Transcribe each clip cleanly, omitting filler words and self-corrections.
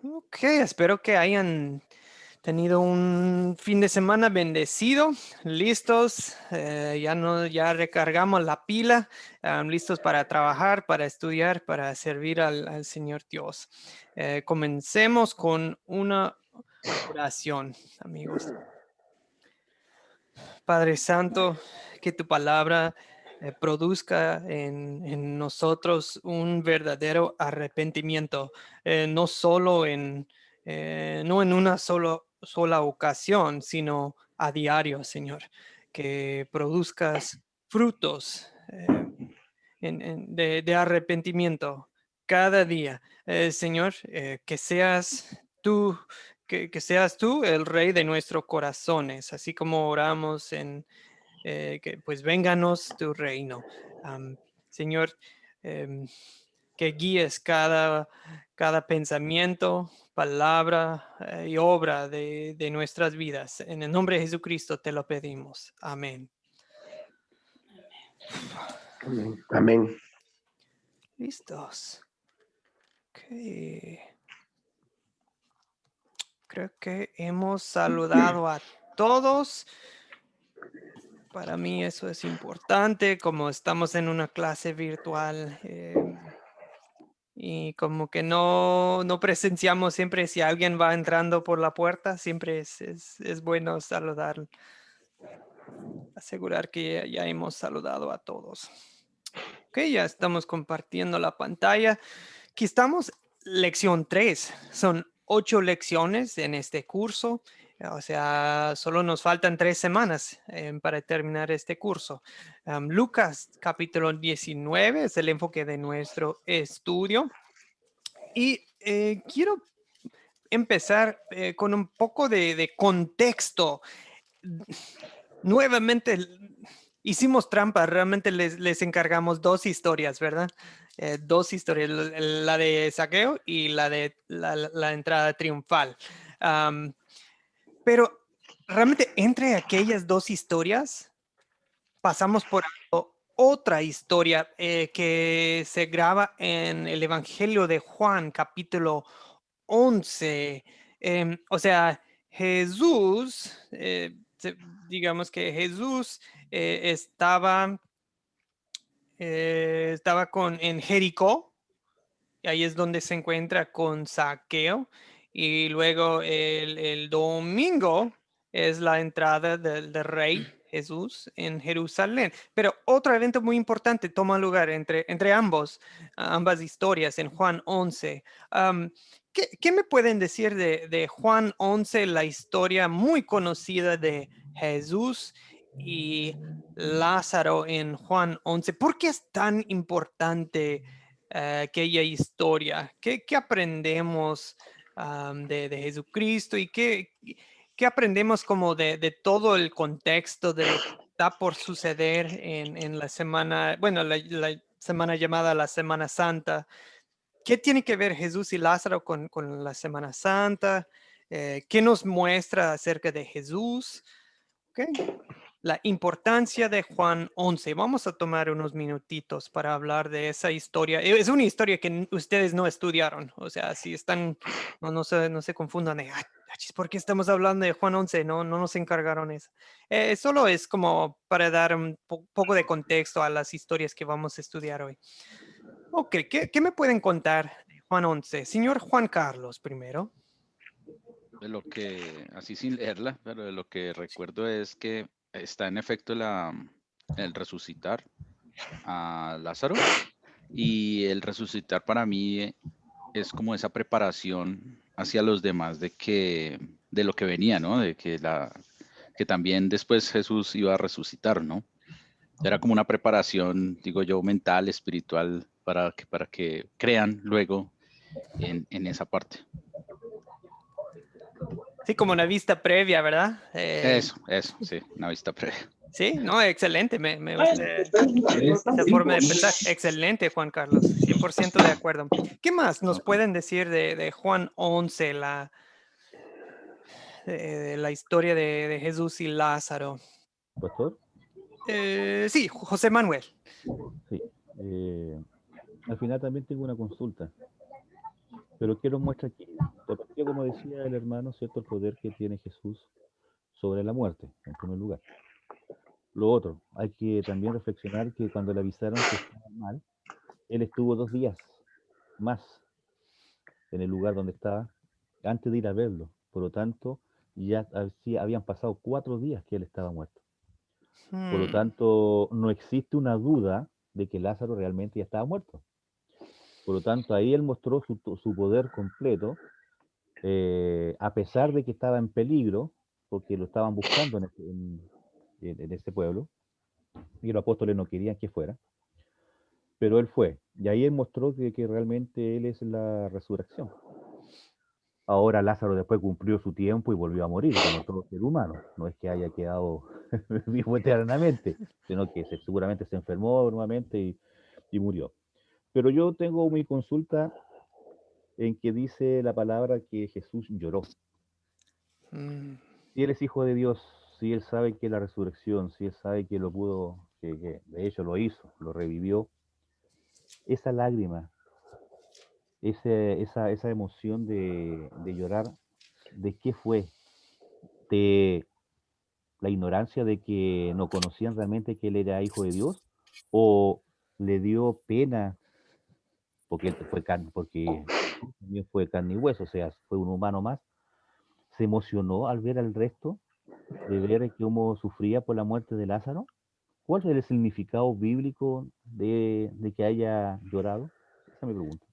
Ok, espero que hayan tenido un fin de semana bendecido, listos, ya recargamos la pila, listos para trabajar, para estudiar, para servir al Señor Dios. Comencemos con una oración, amigos. Padre Santo, que tu palabra produzca en nosotros un verdadero arrepentimiento, no solo no en una sola ocasión, sino a diario, Señor, que produzcas frutos de arrepentimiento cada día. Señor, que seas tú, que seas tú el rey de nuestros corazones, así como oramos que pues vénganos tu reino. Señor, em, que guíes cada pensamiento, palabra y obra de nuestras vidas. En el nombre de Jesucristo te lo pedimos. Amén. Amén. Amén. Listos. Ok. Creo que hemos saludado a todos. Para mí eso es importante, como estamos en una clase virtual y como que no presenciamos siempre si alguien va entrando por la puerta, siempre es bueno saludar, asegurar que ya hemos saludado a todos. Ok, ya estamos compartiendo la pantalla. Aquí estamos, lección 3. Son 8 lecciones en este curso. O sea, solo nos faltan 3 semanas para terminar este curso. Lucas capítulo 19 es el enfoque de nuestro estudio. Y quiero empezar con un poco de contexto. Nuevamente hicimos trampa, realmente les encargamos 2 historias, ¿verdad? 2 historias, la de saqueo y la de la entrada triunfal. Pero realmente entre aquellas 2 historias pasamos por otra historia que se graba en el Evangelio de Juan, capítulo 11. O sea, Jesús, digamos que Jesús estaba en Jericó, y ahí es donde se encuentra con Saqueo, y luego el domingo es la entrada del rey Jesús en Jerusalén. Pero otro evento muy importante toma lugar entre ambas historias en Juan 11. ¿Qué me pueden decir de Juan 11, la historia muy conocida de Jesús y Lázaro en Juan 11? ¿Por qué es tan importante aquella historia? ¿Qué aprendemos de Jesucristo y qué aprendemos como de todo el contexto de lo que está por suceder en la semana, bueno, la semana llamada la Semana Santa? ¿Qué tiene que ver Jesús y Lázaro con la Semana Santa? ¿Qué nos muestra acerca de Jesús? ¿Ok? La importancia de Juan 11. Vamos a tomar unos minutitos para hablar de esa historia. Es una historia que ustedes no estudiaron. O sea, si están, no se confundan de, achis, ¿por qué estamos hablando de Juan 11? No nos encargaron eso. Solo es como para dar un poco de contexto a las historias que vamos a estudiar hoy. Ok, ¿qué me pueden contar de Juan 11? Señor Juan Carlos, primero. De lo que, así sin leerla, pero de lo que recuerdo es que está en efecto el resucitar a Lázaro, y el resucitar para mí es como esa preparación hacia los demás de lo que venía, ¿no? Que también después Jesús iba a resucitar, ¿no? Era como una preparación, digo yo, mental, espiritual, para que crean luego en esa parte. Sí, como una vista previa, ¿verdad? Eso, sí, una vista previa. Sí, no, excelente. Me gusta esa forma de pensar. Excelente, Juan Carlos. 100% de acuerdo. ¿Qué más nos Ok. pueden decir de Juan 11, de la historia de Jesús y Lázaro? Pastor, Sí, José Manuel. sí. Al final también tengo una consulta, pero quiero muestra aquí. como decía el hermano, ¿cierto? El poder que tiene Jesús sobre la muerte, en primer lugar. Lo otro, hay que también reflexionar que cuando le avisaron que estaba mal, él estuvo 2 días más en el lugar donde estaba antes de ir a verlo. Por lo tanto, ya habían pasado 4 días que él estaba muerto. Por lo tanto, no existe una duda de que Lázaro realmente ya estaba muerto. Por lo tanto, ahí él mostró su poder completo, a pesar de que estaba en peligro, porque lo estaban buscando en ese pueblo, y los apóstoles no querían que fuera, pero él fue. Y ahí él mostró que realmente él es la resurrección. Ahora Lázaro después cumplió su tiempo y volvió a morir, como todo ser humano. No es que haya quedado vivo eternamente, sino que seguramente se enfermó nuevamente y murió. Pero yo tengo mi consulta en que dice la palabra que Jesús lloró. Mm. Si él es hijo de Dios, si él sabe que la resurrección, si él sabe que lo pudo, que de hecho lo hizo, lo revivió, esa lágrima, esa emoción de llorar, ¿de qué fue? ¿De la ignorancia de que no conocían realmente que él era hijo de Dios? ¿O le dio pena porque él fue carne, porque Jesús también fue carne y hueso, o sea, fue un humano más? ¿Se emocionó al ver al resto, de ver cómo sufría por la muerte de Lázaro? ¿Cuál es el significado bíblico de que haya llorado? Esa me pregunta.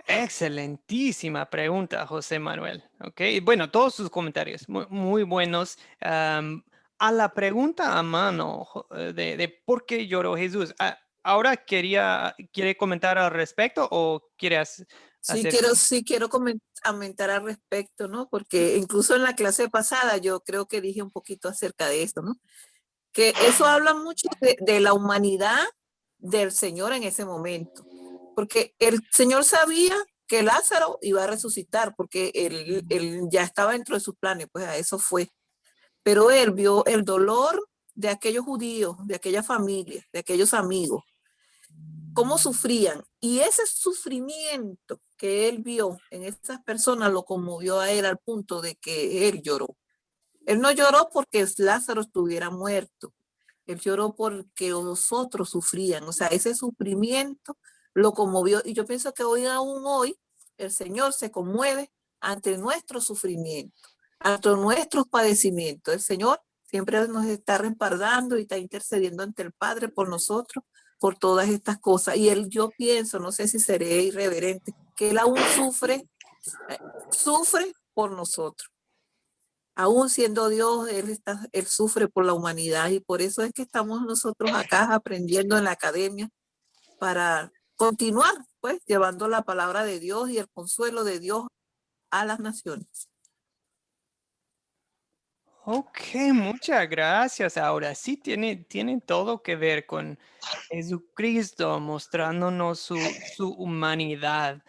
Excelentísima pregunta, José Manuel. Ok, bueno, todos sus comentarios muy buenos. A la pregunta a mano de por qué lloró Jesús. Ahora ¿quiere comentar al respecto o quiere hacer? Sí quiero comentar al respecto, ¿no? Porque incluso en la clase pasada yo creo que dije un poquito acerca de esto, ¿no? Que eso habla mucho de la humanidad del Señor en ese momento. Porque el Señor sabía que Lázaro iba a resucitar, porque él ya estaba dentro de sus planes, pues a eso fue. Pero él vio el dolor de aquellos judíos, de aquella familia, de aquellos amigos, cómo sufrían. Y ese sufrimiento que él vio en esas personas lo conmovió a él al punto de que él lloró. Él no lloró porque Lázaro estuviera muerto. Él lloró porque los otros sufrían. O sea, ese sufrimiento lo conmovió. Y yo pienso que aún hoy, el Señor se conmueve ante nuestro sufrimiento, ante nuestros padecimientos. El Señor siempre nos está respaldando y está intercediendo ante el Padre por nosotros, por todas estas cosas. Y yo pienso, no sé si seré irreverente, que él aún sufre por nosotros. Aún siendo Dios, él sufre por la humanidad y por eso es que estamos nosotros acá aprendiendo en la academia para continuar, pues, llevando la palabra de Dios y el consuelo de Dios a las naciones. Ok, muchas gracias. Ahora sí tiene todo que ver con Jesucristo mostrándonos su humanidad.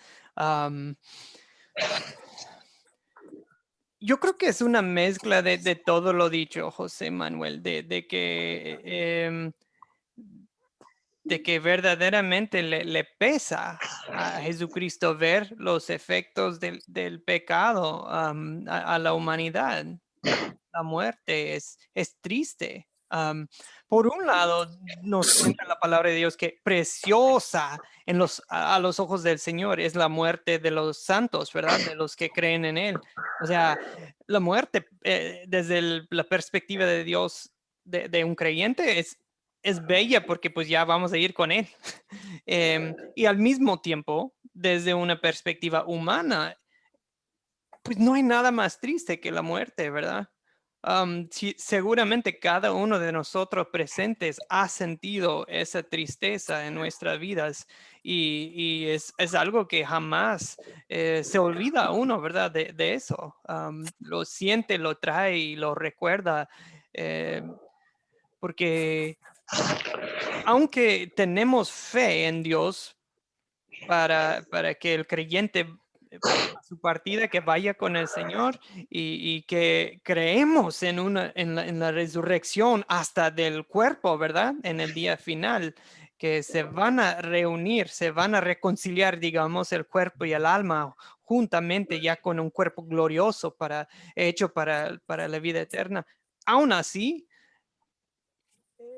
Yo creo que es una mezcla de todo lo dicho, José Manuel, de que verdaderamente le pesa a Jesucristo ver los efectos del pecado a la humanidad. La muerte es triste. Por un lado, nos cuenta la palabra de Dios que preciosa a los ojos del Señor es la muerte de los santos, ¿verdad? De los que creen en Él. O sea, la muerte desde la perspectiva de Dios de un creyente es bella porque pues ya vamos a ir con Él. Y al mismo tiempo, desde una perspectiva humana, pues no hay nada más triste que la muerte, ¿verdad? Seguramente cada uno de nosotros presentes ha sentido esa tristeza en nuestras vidas y es algo que jamás se olvida uno, ¿verdad? De eso. Lo siente, lo trae y lo recuerda porque aunque tenemos fe en Dios para que el creyente a su partida, que vaya con el Señor y que creemos en la resurrección hasta del cuerpo, ¿verdad? En el día final, que se van a reunir, se van a reconciliar, digamos, el cuerpo y el alma juntamente ya con un cuerpo glorioso hecho para la vida eterna. Aún así,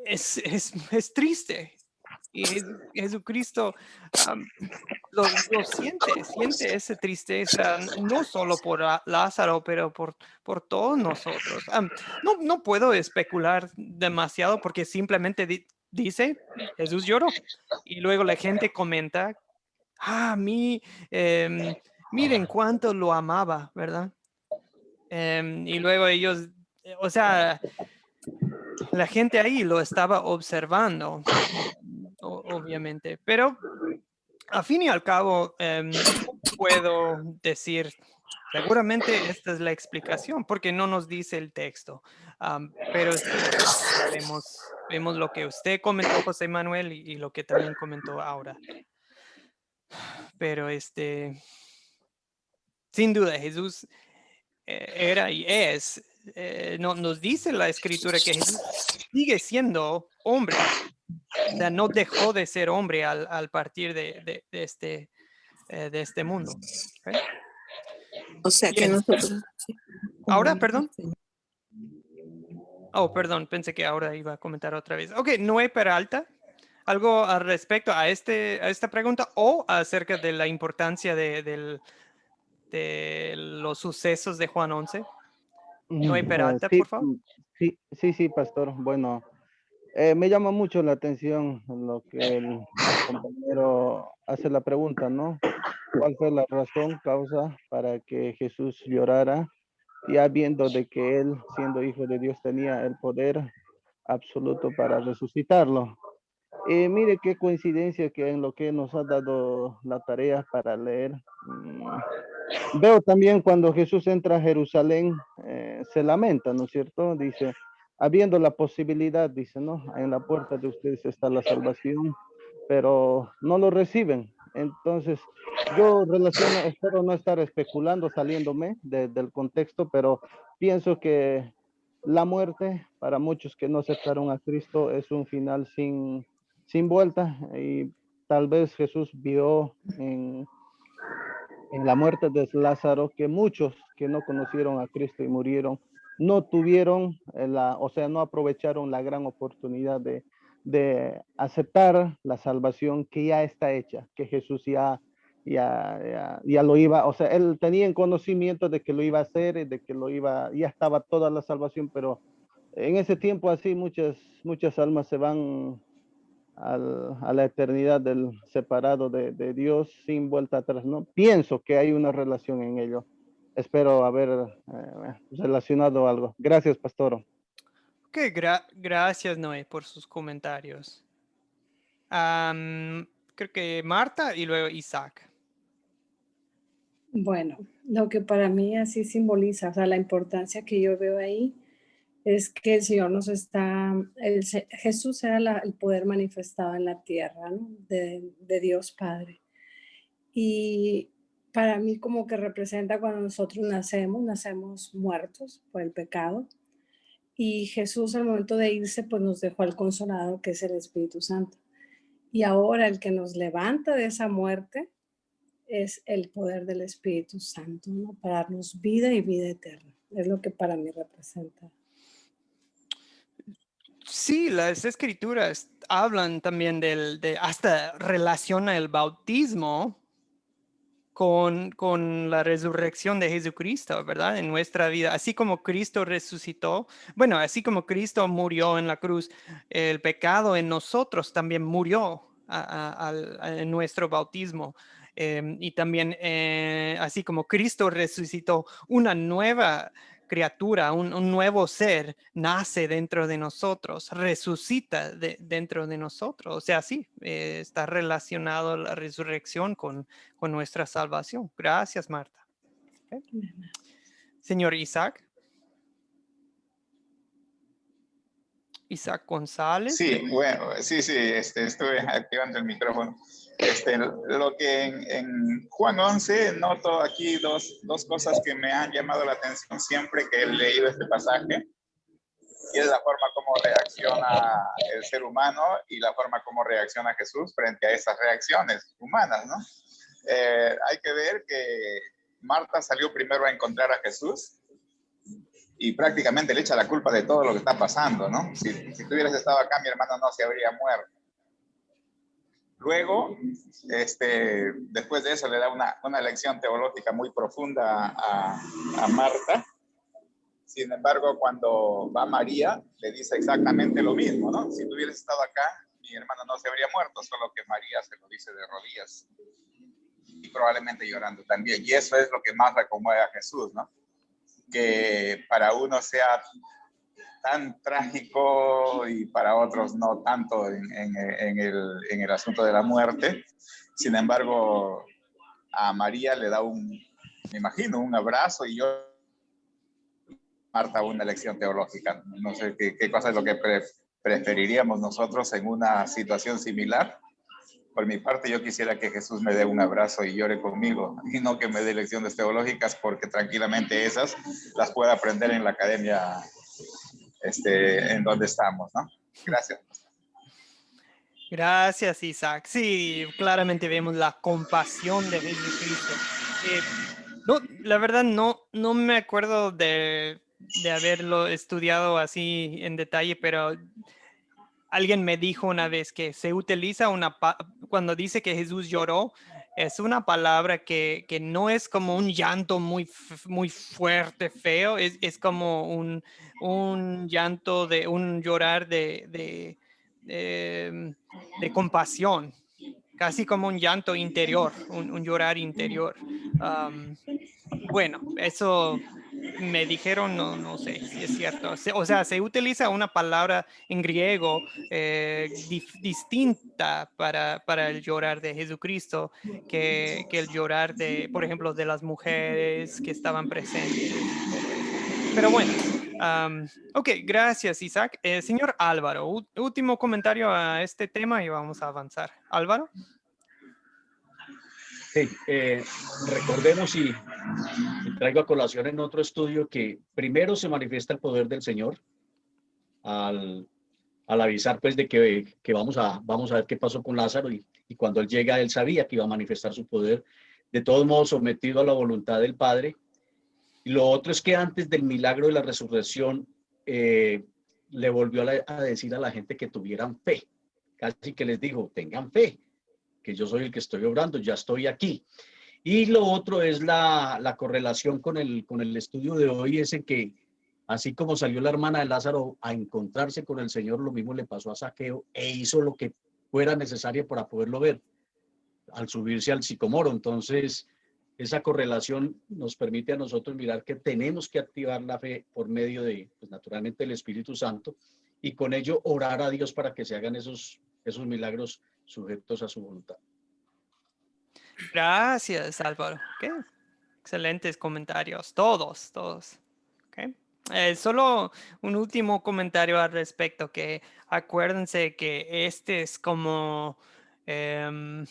es triste. Y Jesucristo lo siente esa tristeza, no solo por Lázaro, pero por todos nosotros. No puedo especular demasiado porque simplemente dice, Jesús lloró. Y luego la gente comenta, miren cuánto lo amaba, ¿verdad? Y luego ellos, o sea, la gente ahí lo estaba observando, obviamente, pero a fin y al cabo, no puedo decir, seguramente esta es la explicación, porque no nos dice el texto, pero sí vemos lo que usted comentó, José Manuel, y lo que también comentó Aura. Pero sin duda, Jesús era y es, nos dice la escritura que Jesús sigue siendo hombre. O sea, no dejó de ser hombre al partir de este mundo. ¿Ok? O sea que Bien. nosotros... sí, Ahora, como perdón. dice, Oh, perdón, pensé que ahora iba a comentar otra vez. Ok, Noé Peralta, ¿algo al respecto a esta pregunta o acerca de la importancia de los sucesos de Juan 11? Noé Peralta, Sí, por favor. sí, pastor. Bueno, me llama mucho la atención lo que el compañero hace la pregunta, ¿no? ¿Cuál fue la razón, causa para que Jesús llorara? Ya viendo de que él, siendo hijo de Dios, tenía el poder absoluto para resucitarlo. Mire qué coincidencia que en lo que nos ha dado la tarea para leer. Veo también cuando Jesús entra a Jerusalén, se lamenta, ¿no es cierto? Dice, habiendo la posibilidad, dice, ¿no? En la puerta de ustedes está la salvación, pero no lo reciben. Entonces, yo relaciono, espero no estar especulando, saliéndome del contexto, pero pienso que la muerte, para muchos que no aceptaron a Cristo, es un final sin vuelta, y tal vez Jesús vio en la muerte de Lázaro que muchos que no conocieron a Cristo y murieron no tuvieron o sea, no aprovecharon la gran oportunidad de aceptar la salvación que ya está hecha, que Jesús ya lo iba, o sea, él tenía en conocimiento de que lo iba a hacer, de que ya estaba toda la salvación, pero en ese tiempo así muchas almas se van a la eternidad del separado de Dios sin vuelta atrás, ¿no? Pienso que hay una relación en ello. Espero haber relacionado algo. Gracias, pastor. Ok, gracias, Noé, por sus comentarios. Creo que Marta y luego Isaac. Bueno, lo que para mí así simboliza, o sea, la importancia que yo veo ahí es que el Señor Jesús era el poder manifestado en la tierra, ¿no? de Dios Padre. Y para mí como que representa cuando nosotros nacemos muertos por el pecado. Y Jesús al momento de irse, pues nos dejó al Consolador, que es el Espíritu Santo. Y ahora el que nos levanta de esa muerte es el poder del Espíritu Santo, ¿no? Para darnos vida y vida eterna. Es lo que para mí representa. Sí, las escrituras hablan también hasta relaciona el bautismo con la resurrección de Jesucristo, ¿verdad? En nuestra vida, así como Cristo resucitó, bueno, así como Cristo murió en la cruz, el pecado en nosotros también murió en nuestro bautismo. Y también, así como Cristo resucitó, una nueva criatura, un nuevo ser nace dentro de nosotros, resucita dentro de nosotros. O sea, sí, está relacionado la resurrección con nuestra salvación. Gracias, Marta. Okay. Señor Isaac. Isaac González. Sí, bueno, sí, estuve activando el micrófono. Lo que en Juan 11 noto aquí dos cosas que me han llamado la atención siempre que he leído este pasaje, y es la forma como reacciona el ser humano y la forma como reacciona Jesús frente a esas reacciones humanas, ¿no? Hay que ver que Marta salió primero a encontrar a Jesús y prácticamente le echa la culpa de todo lo que está pasando, ¿no? Si tú hubieras estado acá, mi hermano no se habría muerto. Luego, después de eso, le da una lección teológica muy profunda a Marta. Sin embargo, cuando va María, le dice exactamente lo mismo, ¿no? Si tú hubieras estado acá, mi hermano no se habría muerto, solo que María se lo dice de rodillas y probablemente llorando también. Y eso es lo que más le conmueve a Jesús, ¿no? Que para uno sea tan trágico y para otros no tanto en el asunto de la muerte. Sin embargo, a María le da me imagino, un abrazo, y yo, Marta, una lección teológica. No sé qué cosa es lo que preferiríamos nosotros en una situación similar. Por mi parte, yo quisiera que Jesús me dé un abrazo y llore conmigo, y no que me dé lecciones teológicas, porque tranquilamente esas las puedo aprender en la academia en donde estamos, ¿no? Gracias. Gracias, Isaac. Sí, claramente vemos la compasión de Jesucristo. No, la verdad no me acuerdo de haberlo estudiado así en detalle, pero alguien me dijo una vez que se utiliza cuando dice que Jesús lloró, es una palabra que no es como un llanto muy fuerte, feo, es como un llanto un llorar de compasión, casi como un llanto interior, un llorar interior. Bueno, eso me dijeron, no sé si es cierto. O sea, se utiliza una palabra en griego distinta para el llorar de Jesucristo que el llorar de, por ejemplo, de las mujeres que estaban presentes y todo eso. Pero bueno, ok, gracias, Isaac. Señor Álvaro, último comentario a este tema y vamos a avanzar. Álvaro. Sí, recordemos y traigo a colación en otro estudio que primero se manifiesta el poder del Señor al avisar pues de que vamos a ver qué pasó con Lázaro, y cuando él llega él sabía que iba a manifestar su poder, de todos modos sometido a la voluntad del Padre. Y lo otro es que antes del milagro de la resurrección le volvió a decir a la gente que tuvieran fe, casi que les dijo, tengan fe, que yo soy el que estoy obrando, ya estoy aquí. Y lo otro es la correlación con el estudio de hoy, es en que así como salió la hermana de Lázaro a encontrarse con el Señor, lo mismo le pasó a Zaqueo e hizo lo que fuera necesario para poderlo ver al subirse al sicomoro. Entonces, esa correlación nos permite a nosotros mirar que tenemos que activar la fe por medio de, pues, naturalmente, el Espíritu Santo, y con ello orar a Dios para que se hagan esos milagros sujetos a su voluntad. Gracias, Álvaro. Okay. Excelentes comentarios, todos. Okay. Solo un último comentario al respecto, que acuérdense que este es como el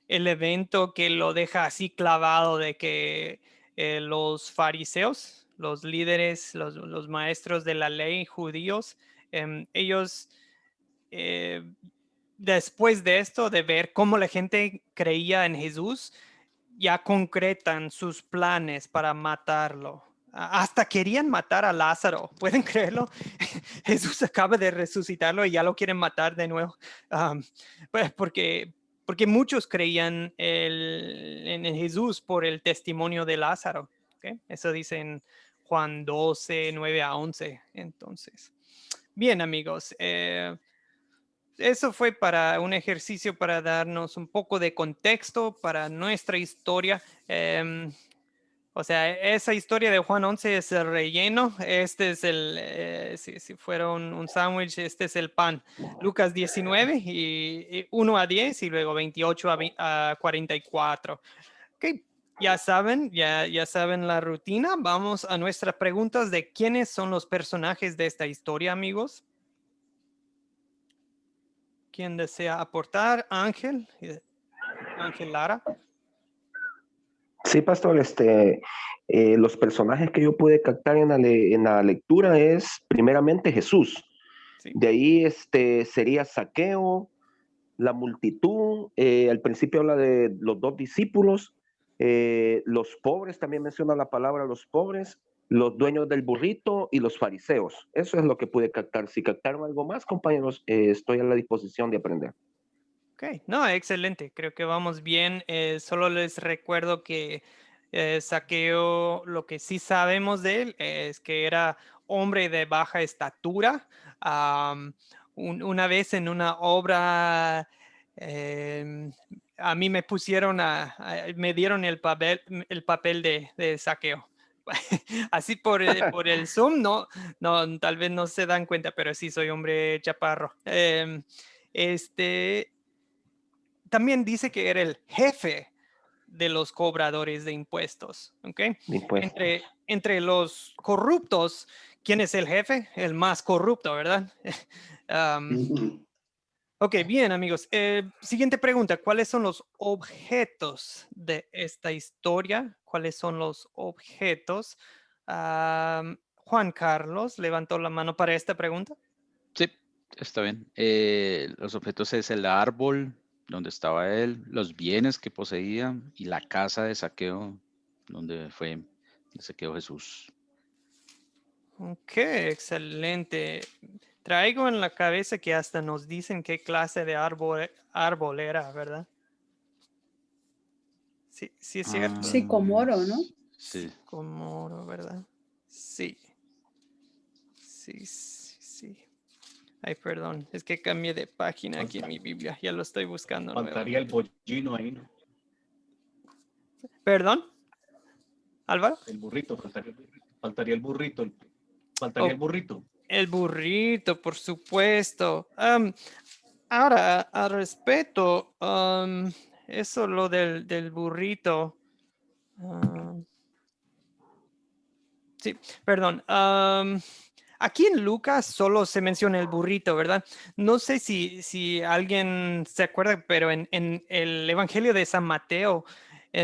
evento que lo deja así clavado, de que los fariseos, los líderes, los maestros de la ley judíos, ellos después de esto, de ver cómo la gente creía en Jesús, ya concretan sus planes para matarlo. Hasta querían matar a Lázaro. ¿Pueden creerlo? Jesús acaba de resucitarlo y ya lo quieren matar de nuevo. Pues porque muchos creían en Jesús por el testimonio de Lázaro. ¿Okay? Eso dice en Juan 12, 9 a 11. Entonces, bien, amigos. Eso fue para un ejercicio para darnos un poco de contexto para nuestra historia. O sea, esa historia de Juan 11 es el relleno. Este es si fuera un sándwich, este es el pan. Lucas 19 y 1 a 10 y luego 28 a 44. Ok, ya saben la rutina. Vamos a nuestras preguntas de quiénes son los personajes de esta historia, amigos. ¿Quién desea aportar? Ángel Lara. Sí, pastor, los personajes que yo pude captar en la lectura es primeramente Jesús. Sí. De ahí sería Zaqueo, la multitud, al principio habla de los 2 discípulos, Los pobres, también menciona la palabra los pobres, los dueños del burrito y los fariseos. Eso es lo que pude captar. Si captaron algo más, compañeros, estoy a la disposición de aprender. Ok, no, excelente. Creo que vamos bien. Solo les recuerdo que Zaqueo, lo que sí sabemos de él es que era hombre de baja estatura. Una vez en una obra, a mí me pusieron me dieron el papel de Zaqueo. Así por el Zoom, no, tal vez no se dan cuenta, pero sí soy hombre chaparro. También dice que era el jefe de los cobradores de impuestos. ¿Ok? Entre los corruptos, ¿quién es el jefe? El más corrupto, ¿verdad? Ok, bien, amigos. Siguiente pregunta. ¿Cuáles son los objetos de esta historia? ¿Cuáles son los objetos? Juan Carlos levantó la mano para esta pregunta. Sí, está bien. Los objetos es el árbol donde estaba él, los bienes que poseía y la casa de saqueo donde saqueó Jesús. Ok, excelente. Traigo en la cabeza que hasta nos dicen qué clase de árbol era, ¿verdad? Sí, sí es cierto. Sicomoro, ¿no? Sí. Sicomoro, ¿verdad? Sí. Sí. Ay, perdón, es que cambié de página aquí en mi Biblia. Ya lo estoy buscando. Faltaría el pollino ahí, ¿no? ¿Perdón? ¿Álvaro? El burrito, faltaría el burrito. Faltaría el burrito. El burrito, por supuesto. Ahora, al respecto, eso lo del burrito. Sí, perdón. Aquí en Lucas solo se menciona el burrito, ¿verdad? No sé si alguien se acuerda, pero en el Evangelio de San Mateo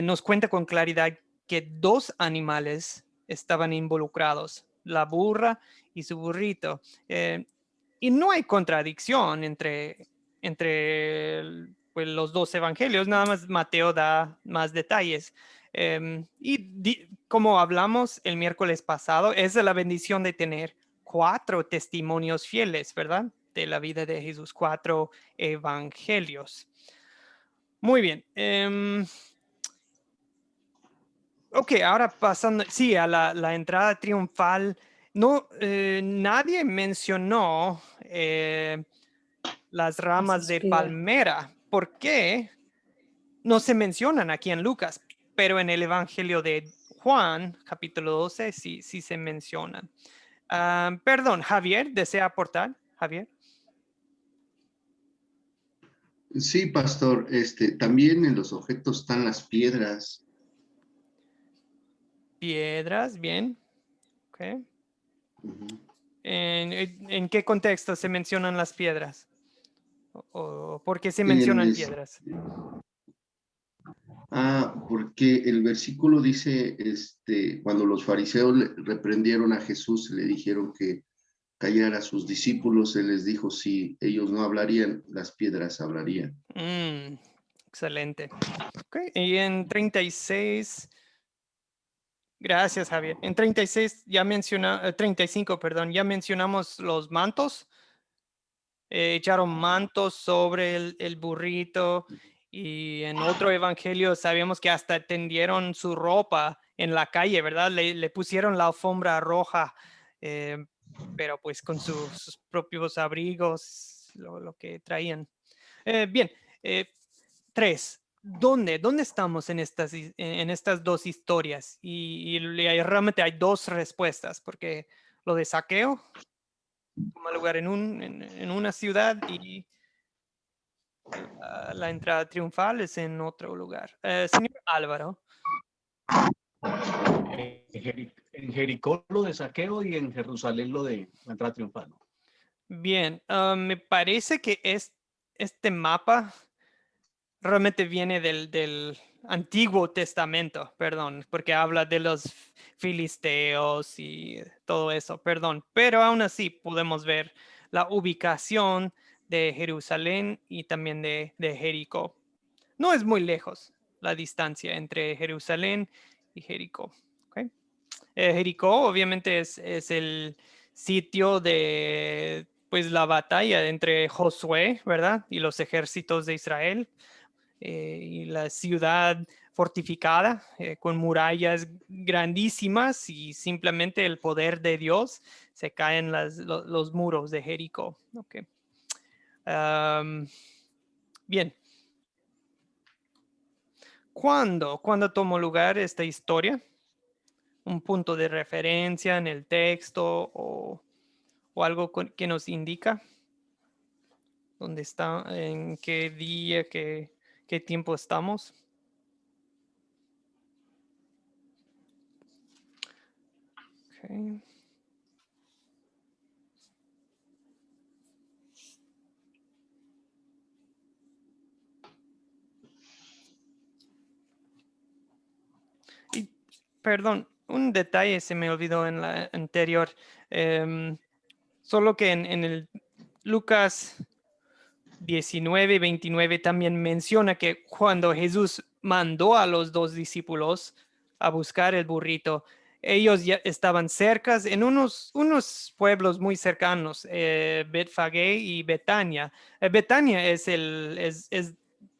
nos cuenta con claridad que 2 animales estaban involucrados, la burra y su burrito. Y no hay contradicción entre pues, los 2 evangelios, nada más Mateo da más detalles. Como hablamos el miércoles pasado, es la bendición de tener 4 testimonios fieles, ¿verdad? De la vida de Jesús, 4 evangelios. Muy bien. Ok, ahora pasando, sí, a la entrada triunfal. No, nadie mencionó las ramas de palmera. ¿Por qué? No se mencionan aquí en Lucas, pero en el Evangelio de Juan, capítulo 12, sí se mencionan. Perdón, Javier, ¿desea aportar? Javier. Sí, pastor, también en los objetos están las piedras. Piedras, bien. Okay. ¿En qué contexto se mencionan las piedras? ¿O por qué se mencionan piedras? Porque el versículo dice, cuando los fariseos le reprendieron a Jesús, le dijeron que callara a sus discípulos, él les dijo, si ellos no hablarían, las piedras hablarían. Excelente. Okay. Y en 36, gracias Javier. En 36 35, perdón, ya mencionamos los mantos. Echaron mantos sobre el burrito. Y en otro evangelio sabemos que hasta tendieron su ropa en la calle, ¿verdad? Le pusieron la alfombra roja, pero pues con sus propios abrigos, lo que traían. Bien, 3. ¿Dónde estamos en estas 2 historias? Y realmente hay 2 respuestas, porque lo de saqueo toma lugar en una ciudad y la entrada triunfal es en otro lugar. Señor Álvaro. En Jericó lo de saqueo y en Jerusalén lo de la entrada triunfal. Bien, me parece que este mapa realmente viene del Antiguo Testamento, perdón, porque habla de los filisteos y todo eso, perdón, pero aún así podemos ver la ubicación de Jerusalén y también de Jericó. No es muy lejos. la distancia entre Jerusalén y Jericó. ¿Okay? Jericó obviamente es el sitio de pues la batalla entre Josué, ¿verdad? Y los ejércitos de Israel. Y la ciudad fortificada con murallas grandísimas y simplemente el poder de Dios se caen los muros de Jericó. Okay. Bien. ¿Cuándo tomó lugar esta historia? ¿Un punto de referencia en el texto o algo que nos indica? ¿Dónde está? ¿En qué día, qué tiempo estamos? Okay. Y, perdón, un detalle se me olvidó en la anterior. Solo que en el Lucas 19:29 también menciona que cuando Jesús mandó a los 2 discípulos a buscar el burrito, ellos ya estaban cerca en unos pueblos muy cercanos, Betfagé y Betania. Betania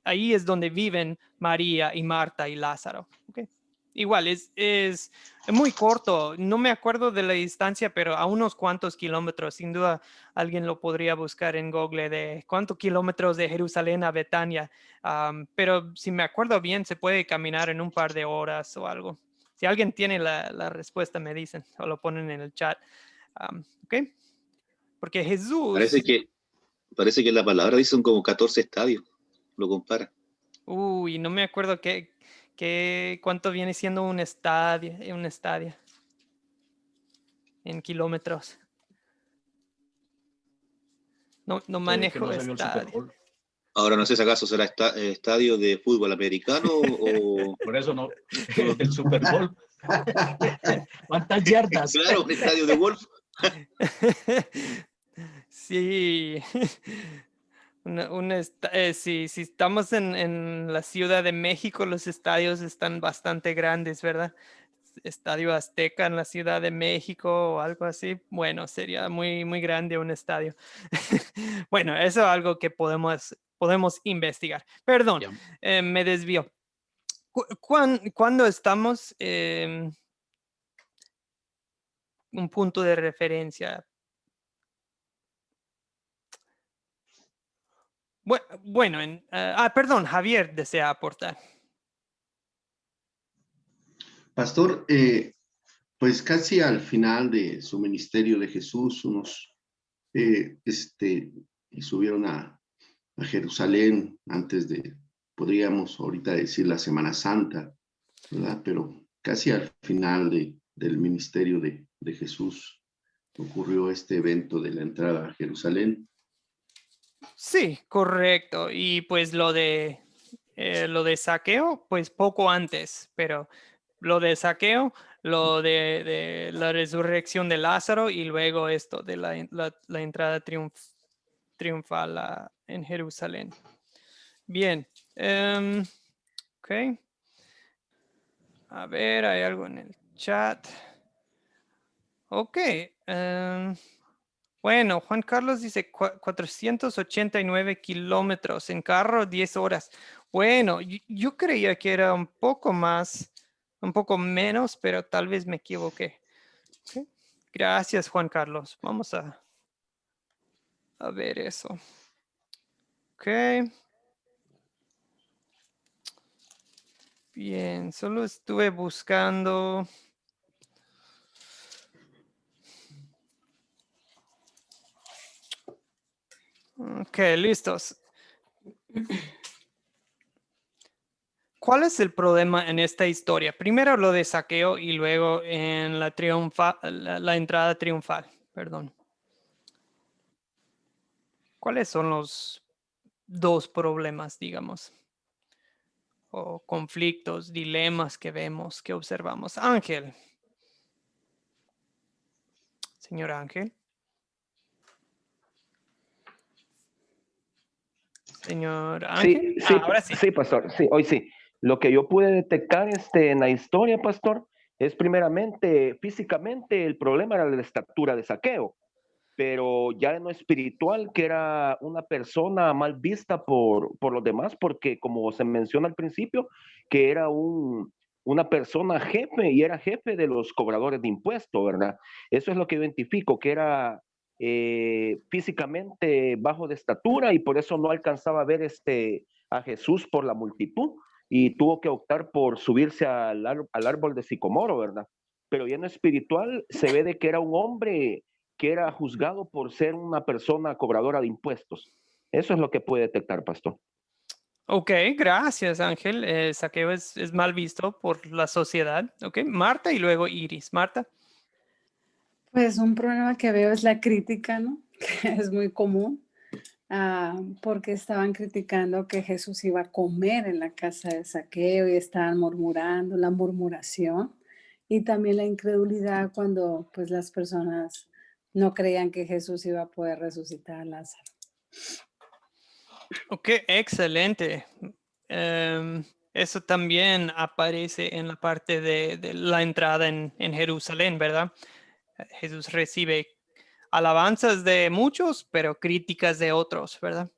ahí es donde viven María y Marta y Lázaro. Okay. Igual, es muy corto, no me acuerdo de la distancia, pero a unos cuantos kilómetros, sin duda alguien lo podría buscar en Google de cuántos kilómetros de Jerusalén a Betania, pero si me acuerdo bien, se puede caminar en un par de horas o algo. Si alguien tiene la respuesta, me dicen o lo ponen en el chat. ¿Ok? Porque Jesús... Parece que la palabra dice son como 14 estadios, lo compara. Uy, no me acuerdo cuánto viene siendo un estadio en kilómetros. No manejo estadio. Ahora no sé si acaso será estadio de fútbol americano o... Por eso no, el Super Bowl. ¿Cuántas yardas? Claro, un estadio de golf. Sí. Si estamos en la Ciudad de México, los estadios están bastante grandes, ¿verdad? Estadio Azteca en la Ciudad de México o algo así. Bueno, sería muy, muy grande un estadio. Bueno, eso es algo que podemos investigar. Perdón, me desvío. ¿Cuándo estamos un punto de referencia? Bueno, perdón, Javier desea aportar. Pastor, pues casi al final de su ministerio de Jesús, unos subieron a Jerusalén antes de, podríamos ahorita decir, la Semana Santa, ¿verdad? Pero casi al final del ministerio de Jesús ocurrió este evento de la entrada a Jerusalén. Sí, correcto. Y pues lo de Zaqueo, pues poco antes, pero lo de Zaqueo, lo de la resurrección de Lázaro y luego esto de la entrada triunfal en Jerusalén. Bien. Ok. A ver, hay algo en el chat. Ok. Bueno, Juan Carlos dice 489 kilómetros en carro, 10 horas. Bueno, yo creía que era un poco más, un poco menos, pero tal vez me equivoqué. Okay. Gracias, Juan Carlos. Vamos a ver eso. Ok. Bien, solo estuve buscando... Ok, listos. ¿Cuál es el problema en esta historia? Primero lo de Zaqueo y luego en la entrada triunfal. Perdón. ¿Cuáles son los dos problemas, digamos? O conflictos, dilemas que vemos, que observamos. Ángel. Señor Ángel. Señor Ángel. Sí, Ahora sí. Sí, pastor. Sí, hoy sí. Lo que yo pude detectar en la historia, pastor, es primeramente, físicamente, el problema era la estatura de Zaqueo, pero ya en lo espiritual, que era una persona mal vista por los demás, porque como se menciona al principio, que era una persona jefe y era jefe de los cobradores de impuestos, ¿verdad? Eso es lo que identifico, que era físicamente bajo de estatura y por eso no alcanzaba a ver a Jesús por la multitud y tuvo que optar por subirse al árbol de sicomoro, ¿verdad? Pero ya en lo espiritual se ve de que era un hombre que era juzgado por ser una persona cobradora de impuestos. Eso es lo que puede detectar, pastor. Ok, gracias, Ángel. Zaqueo es mal visto por la sociedad. Ok, Marta y luego Iris. Marta. Pues un problema que veo es la crítica, ¿no? Que es muy común, porque estaban criticando que Jesús iba a comer en la casa de Zaqueo y estaban murmurando, la murmuración y también la incredulidad cuando pues las personas no creían que Jesús iba a poder resucitar a Lázaro. Ok, excelente. Eso también aparece en la parte de la entrada en Jerusalén, ¿verdad? Jesús recibe alabanzas de muchos, pero críticas de otros, ¿verdad?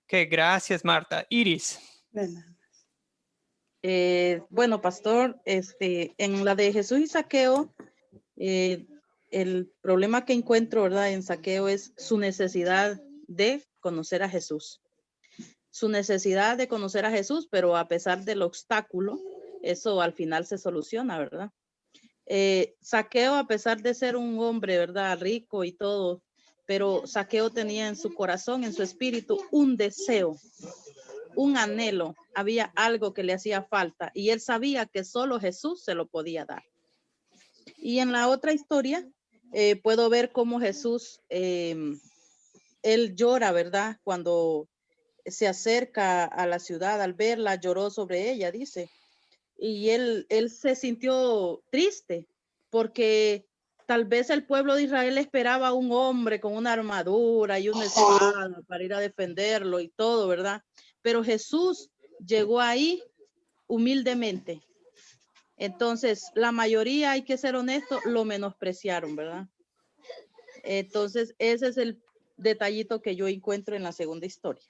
Ok, gracias, Marta. Iris. De nada. Bueno, pastor, en la de Jesús y Zaqueo, el problema que encuentro, ¿verdad? En Zaqueo es su necesidad de conocer a Jesús. Su necesidad de conocer a Jesús, pero a pesar del obstáculo, eso al final se soluciona, ¿verdad? Zaqueo, a pesar de ser un hombre, ¿verdad? Rico y todo, pero Zaqueo tenía en su corazón, en su espíritu, un deseo, un anhelo, había algo que le hacía falta y él sabía que solo Jesús se lo podía dar. Y en la otra historia puedo ver cómo Jesús, él llora, ¿verdad? Cuando se acerca a la ciudad, al verla, lloró sobre ella, dice. Y él se sintió triste porque tal vez el pueblo de Israel esperaba a un hombre con una armadura y una espada para ir a defenderlo y todo, ¿verdad? Pero Jesús llegó ahí humildemente. Entonces, la mayoría, hay que ser honesto, lo menospreciaron, ¿verdad? Entonces, ese es el detallito que yo encuentro en la segunda historia.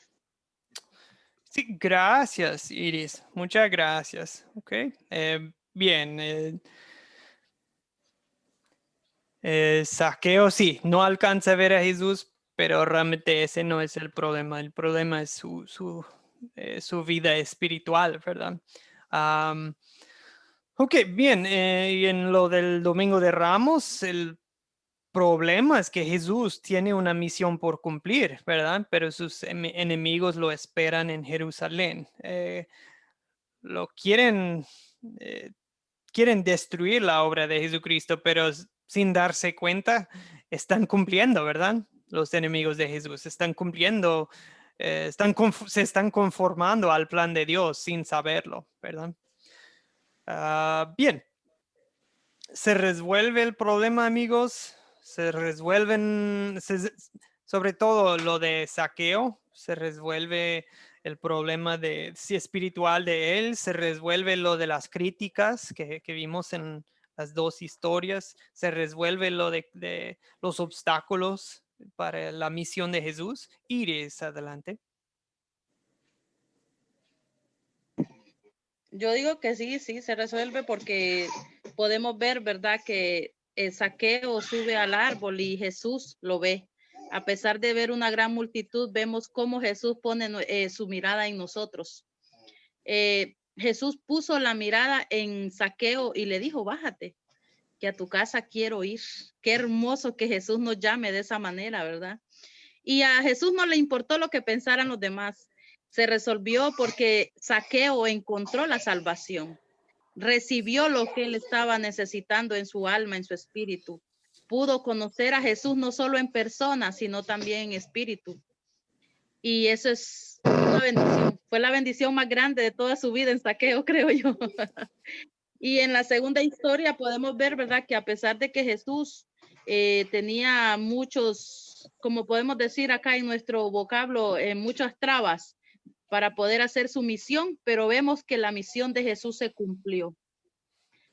Sí, gracias, Iris. Muchas gracias. Ok. Bien. Zaqueo sí, no alcanza a ver a Jesús, pero realmente ese no es el problema. El problema es su vida espiritual, ¿verdad? Ok, bien. Y en lo del Domingo de Ramos, el problema es que Jesús tiene una misión por cumplir, ¿verdad? Pero sus enemigos lo esperan en Jerusalén. Lo quieren destruir la obra de Jesucristo, pero sin darse cuenta, están cumpliendo, ¿verdad? Los enemigos de Jesús están cumpliendo, se están conformando al plan de Dios sin saberlo, ¿verdad? Bien. Se resuelve el problema, amigos. Se resuelven, sobre todo lo de Zaqueo, se resuelve el problema espiritual de él, se resuelve lo de las críticas que vimos en las dos historias, se resuelve lo de los obstáculos para la misión de Jesús. Iris, adelante. Yo digo que sí, se resuelve porque podemos ver, ¿verdad? Que el Zaqueo sube al árbol y Jesús lo ve. A pesar de ver una gran multitud, vemos cómo Jesús pone su mirada en nosotros. Jesús puso la mirada en Zaqueo y le dijo, bájate, que a tu casa quiero ir. Qué hermoso que Jesús nos llame de esa manera, ¿verdad? Y a Jesús no le importó lo que pensaran los demás. Se resolvió porque Zaqueo encontró la salvación. Recibió lo que él estaba necesitando en su alma, en su espíritu. Pudo conocer a Jesús no solo en persona, sino también en espíritu. Y eso es una bendición. Fue la bendición más grande de toda su vida en Zaqueo, creo yo. Y en la segunda historia podemos ver, ¿verdad? Que a pesar de que Jesús tenía muchos, como podemos decir acá en nuestro vocablo, muchas trabas, para poder hacer su misión, pero vemos que la misión de Jesús se cumplió.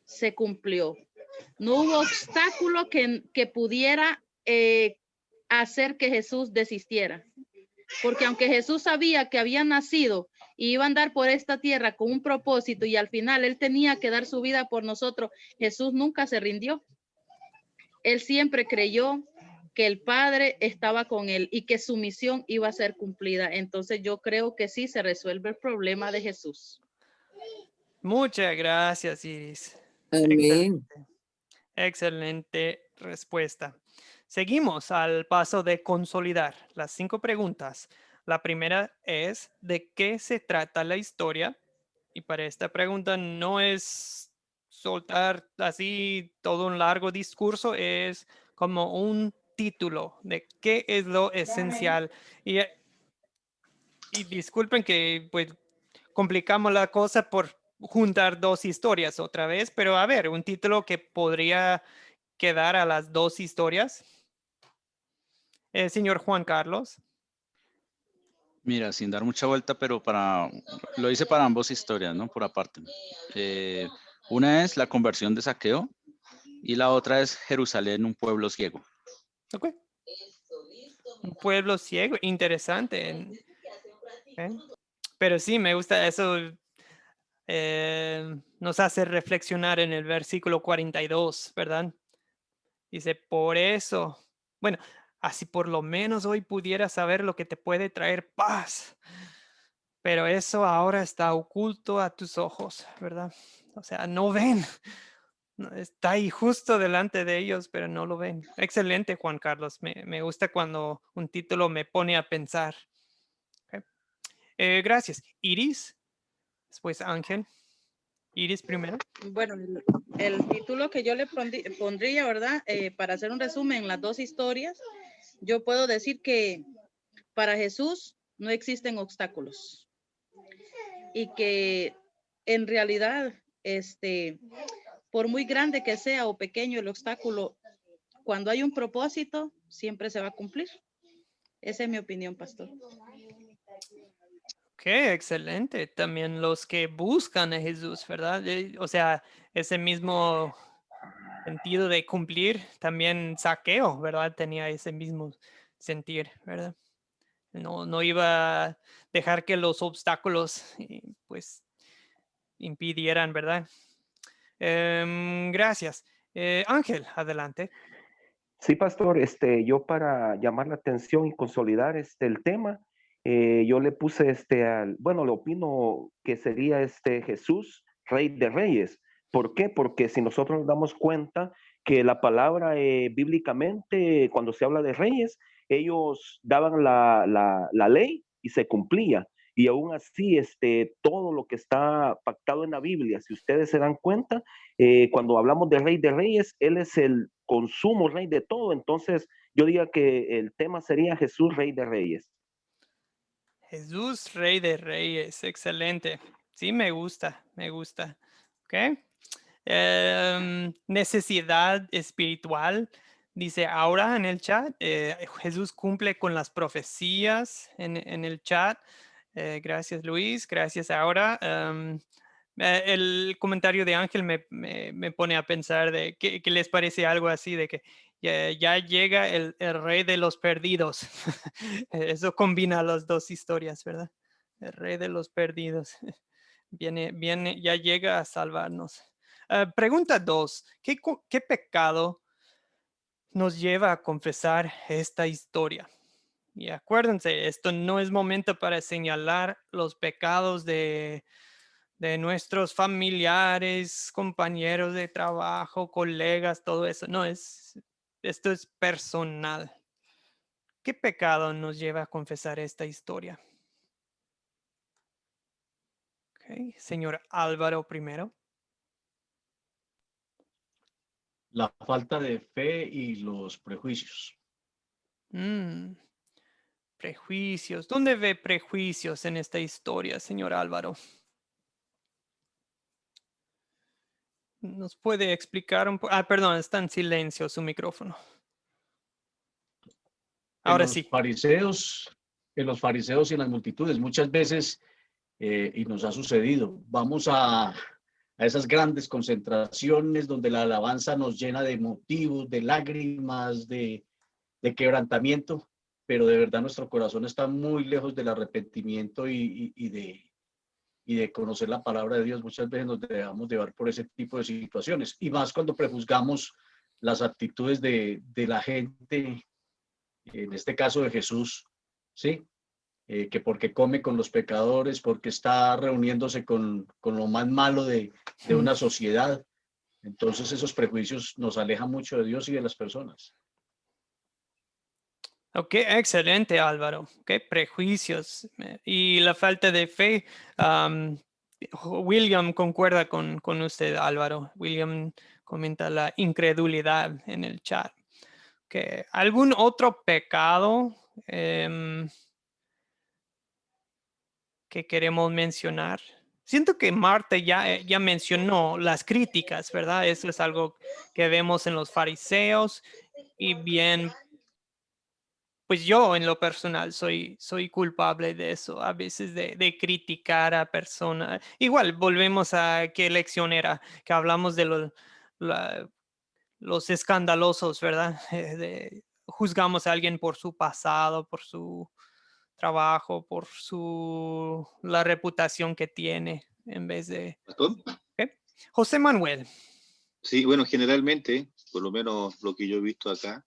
Se cumplió. No hubo obstáculo que pudiera hacer que Jesús desistiera. Porque aunque Jesús sabía que había nacido y iba a andar por esta tierra con un propósito y al final él tenía que dar su vida por nosotros, Jesús nunca se rindió. Él siempre creyó que el Padre estaba con él y que su misión iba a ser cumplida. Entonces yo creo que sí se resuelve el problema de Jesús. Muchas gracias, Iris. Amén. Excelente respuesta. Seguimos al paso de consolidar las 5 preguntas. La primera es, ¿de qué se trata la historia? Y para esta pregunta no es soltar así todo un largo discurso, es como un título de qué es lo esencial. Y disculpen que pues complicamos la cosa por juntar 2 historias otra vez, pero a ver, un título que podría quedar a las 2 historias. Señor Juan Carlos. Mira, sin dar mucha vuelta, pero lo hice para ambas historias, ¿no? Por aparte. Una es la conversión de Zaqueo y la otra es Jerusalén, un pueblo ciego. Ok. Un pueblo ciego, interesante. Pero sí, me gusta eso. Nos hace reflexionar en el versículo 42, ¿verdad? Dice, por eso, bueno, así por lo menos hoy pudiera saber lo que te puede traer paz. Pero eso ahora está oculto a tus ojos, ¿verdad? O sea, no ven. Está ahí justo delante de ellos, pero no lo ven. Excelente, Juan Carlos. Me gusta cuando un título me pone a pensar. Okay. Gracias. Iris, después Ángel. Iris primero. Bueno, el título que yo le pondría, ¿verdad? Para hacer un resumen en las 2 historias, yo puedo decir que para Jesús no existen obstáculos y que en realidad, por muy grande que sea o pequeño el obstáculo, cuando hay un propósito, siempre se va a cumplir. Esa es mi opinión, pastor. Ok, excelente. También los que buscan a Jesús, ¿verdad? O sea, ese mismo sentido de cumplir, también Zaqueo, ¿verdad? Tenía ese mismo sentir, ¿verdad? No iba a dejar que los obstáculos, pues, impidieran, ¿verdad? Gracias. Ángel, adelante. Sí, pastor, yo para llamar la atención y consolidar el tema, yo le puse bueno, le opino que sería Jesús, Rey de Reyes. ¿Por qué? Porque si nosotros nos damos cuenta que la palabra bíblicamente, cuando se habla de reyes, ellos daban la ley y se cumplía. Y aún así, todo lo que está pactado en la Biblia, si ustedes se dan cuenta, cuando hablamos de Rey de Reyes, Él es el consumo, Rey de todo. Entonces, yo diría que el tema sería Jesús, Rey de Reyes. Jesús, Rey de Reyes. Excelente. Sí, me gusta, me gusta. Ok. Necesidad espiritual. Dice ahora en el chat, Jesús cumple con las profecías en el chat. Gracias, Luis. Gracias, ahora. El comentario de Ángel me pone a pensar de que les parece algo así, de que ya llega el rey de los perdidos. Eso combina las 2 historias, ¿verdad? El rey de los perdidos. Viene, ya llega a salvarnos. Pregunta 2. ¿Qué pecado nos lleva a confesar esta historia? Y acuérdense, esto no es momento para señalar los pecados de nuestros familiares, compañeros de trabajo, colegas, todo eso. No, esto es personal. ¿Qué pecado nos lleva a confesar esta historia? Okay. Señor Álvaro primero. La falta de fe y los prejuicios. Prejuicios. ¿Dónde ve prejuicios en esta historia, señor Álvaro? ¿Nos puede explicar un poco? Perdón, está en silencio su micrófono. Ahora los sí. Fariseos en los fariseos y en las multitudes. Muchas veces, y nos ha sucedido, vamos a esas grandes concentraciones donde la alabanza nos llena de motivos, de lágrimas, de quebrantamiento, pero de verdad nuestro corazón está muy lejos del arrepentimiento y de conocer la palabra de Dios. Muchas veces nos dejamos llevar por ese tipo de situaciones, y más cuando prejuzgamos las actitudes de la gente, en este caso de Jesús, ¿sí? Que porque come con los pecadores, porque está reuniéndose con lo más malo de una sociedad. Entonces esos prejuicios nos alejan mucho de Dios y de las personas. Ok, excelente, Álvaro. ¿Qué prejuicios y la falta de fe? William concuerda con usted, Álvaro. William comenta la incredulidad en el chat. Okay. ¿Algún otro pecado que queremos mencionar? Siento que Marta ya mencionó las críticas, ¿verdad? Eso es algo que vemos en los fariseos, y bien, pues yo en lo personal soy culpable de eso, a veces de criticar a personas. Igual, volvemos a qué lección era, que hablamos de los escandalosos, ¿verdad? Juzgamos a alguien por su pasado, por su trabajo, por la reputación que tiene, en vez de... ¿Pastor? ¿Qué? José Manuel. Sí, bueno, generalmente, por lo menos lo que yo he visto acá,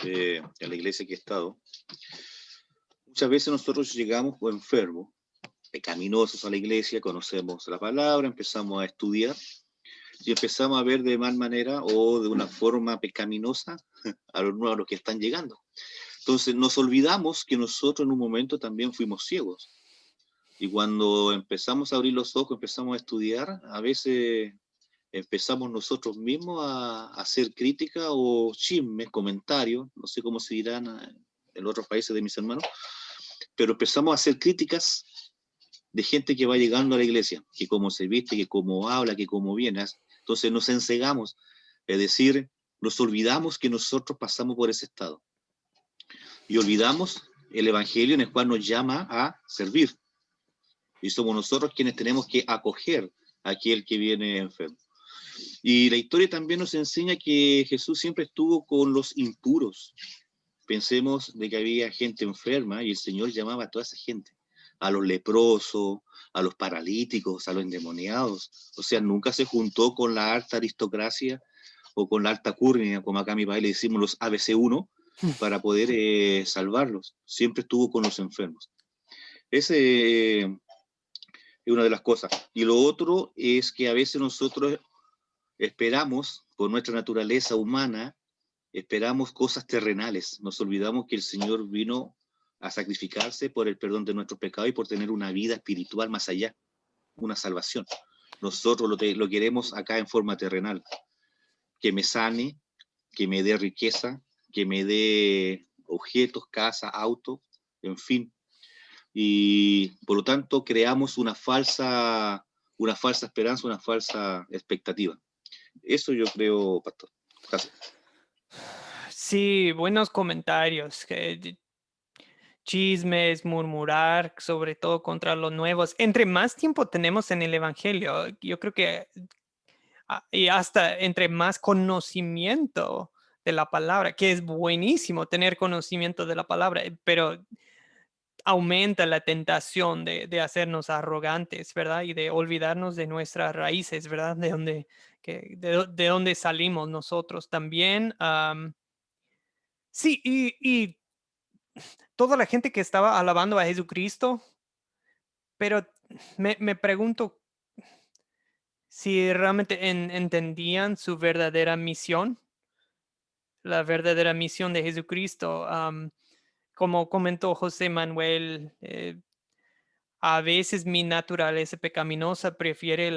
en la iglesia que he estado, muchas veces nosotros llegamos enfermos, pecaminosos a la iglesia, conocemos la palabra, empezamos a estudiar y empezamos a ver de mal manera o de una forma pecaminosa a los nuevos que están llegando. Entonces nos olvidamos que nosotros en un momento también fuimos ciegos. Y cuando empezamos a abrir los ojos, empezamos a estudiar, a veces empezamos nosotros mismos a hacer crítica o chismes, comentarios, no sé cómo se dirán en otros países de mis hermanos, pero empezamos a hacer críticas de gente que va llegando a la iglesia, que cómo se viste, que cómo habla, que cómo viene. Entonces nos encegamos, es decir, nos olvidamos que nosotros pasamos por ese estado. Y olvidamos el evangelio en el cual nos llama a servir. Y somos nosotros quienes tenemos que acoger a aquel que viene enfermo. Y la historia también nos enseña que Jesús siempre estuvo con los impuros. Pensemos de que había gente enferma y el Señor llamaba a toda esa gente, a los leprosos, a los paralíticos, a los endemoniados. O sea, nunca se juntó con la alta aristocracia o con la alta curnia, como acá a mi país le decimos los ABC1, para poder salvarlos. Siempre estuvo con los enfermos. Ese es una de las cosas. Y lo otro es que a veces nosotros esperamos, por nuestra naturaleza humana, esperamos cosas terrenales. Nos olvidamos que el Señor vino a sacrificarse por el perdón de nuestros pecados y por tener una vida espiritual más allá, una salvación. Nosotros lo queremos acá en forma terrenal. Que me sane, que me dé riqueza, que me dé objetos, casa, auto, en fin. Y por lo tanto creamos una falsa esperanza, una falsa expectativa. Eso yo creo, pastor. Gracias. Sí, buenos comentarios. Chismes, murmurar, sobre todo contra los nuevos. Entre más tiempo tenemos en el evangelio, yo creo que y hasta entre más conocimiento de la palabra, que es buenísimo tener conocimiento de la palabra, pero aumenta la tentación de hacernos arrogantes, ¿verdad? Y de olvidarnos de nuestras raíces, ¿verdad? De dónde salimos nosotros también. Sí, y toda la gente que estaba alabando a Jesucristo, pero me pregunto si realmente entendían su verdadera misión, la verdadera misión de Jesucristo. Como comentó José Manuel, a veces mi naturaleza pecaminosa prefiere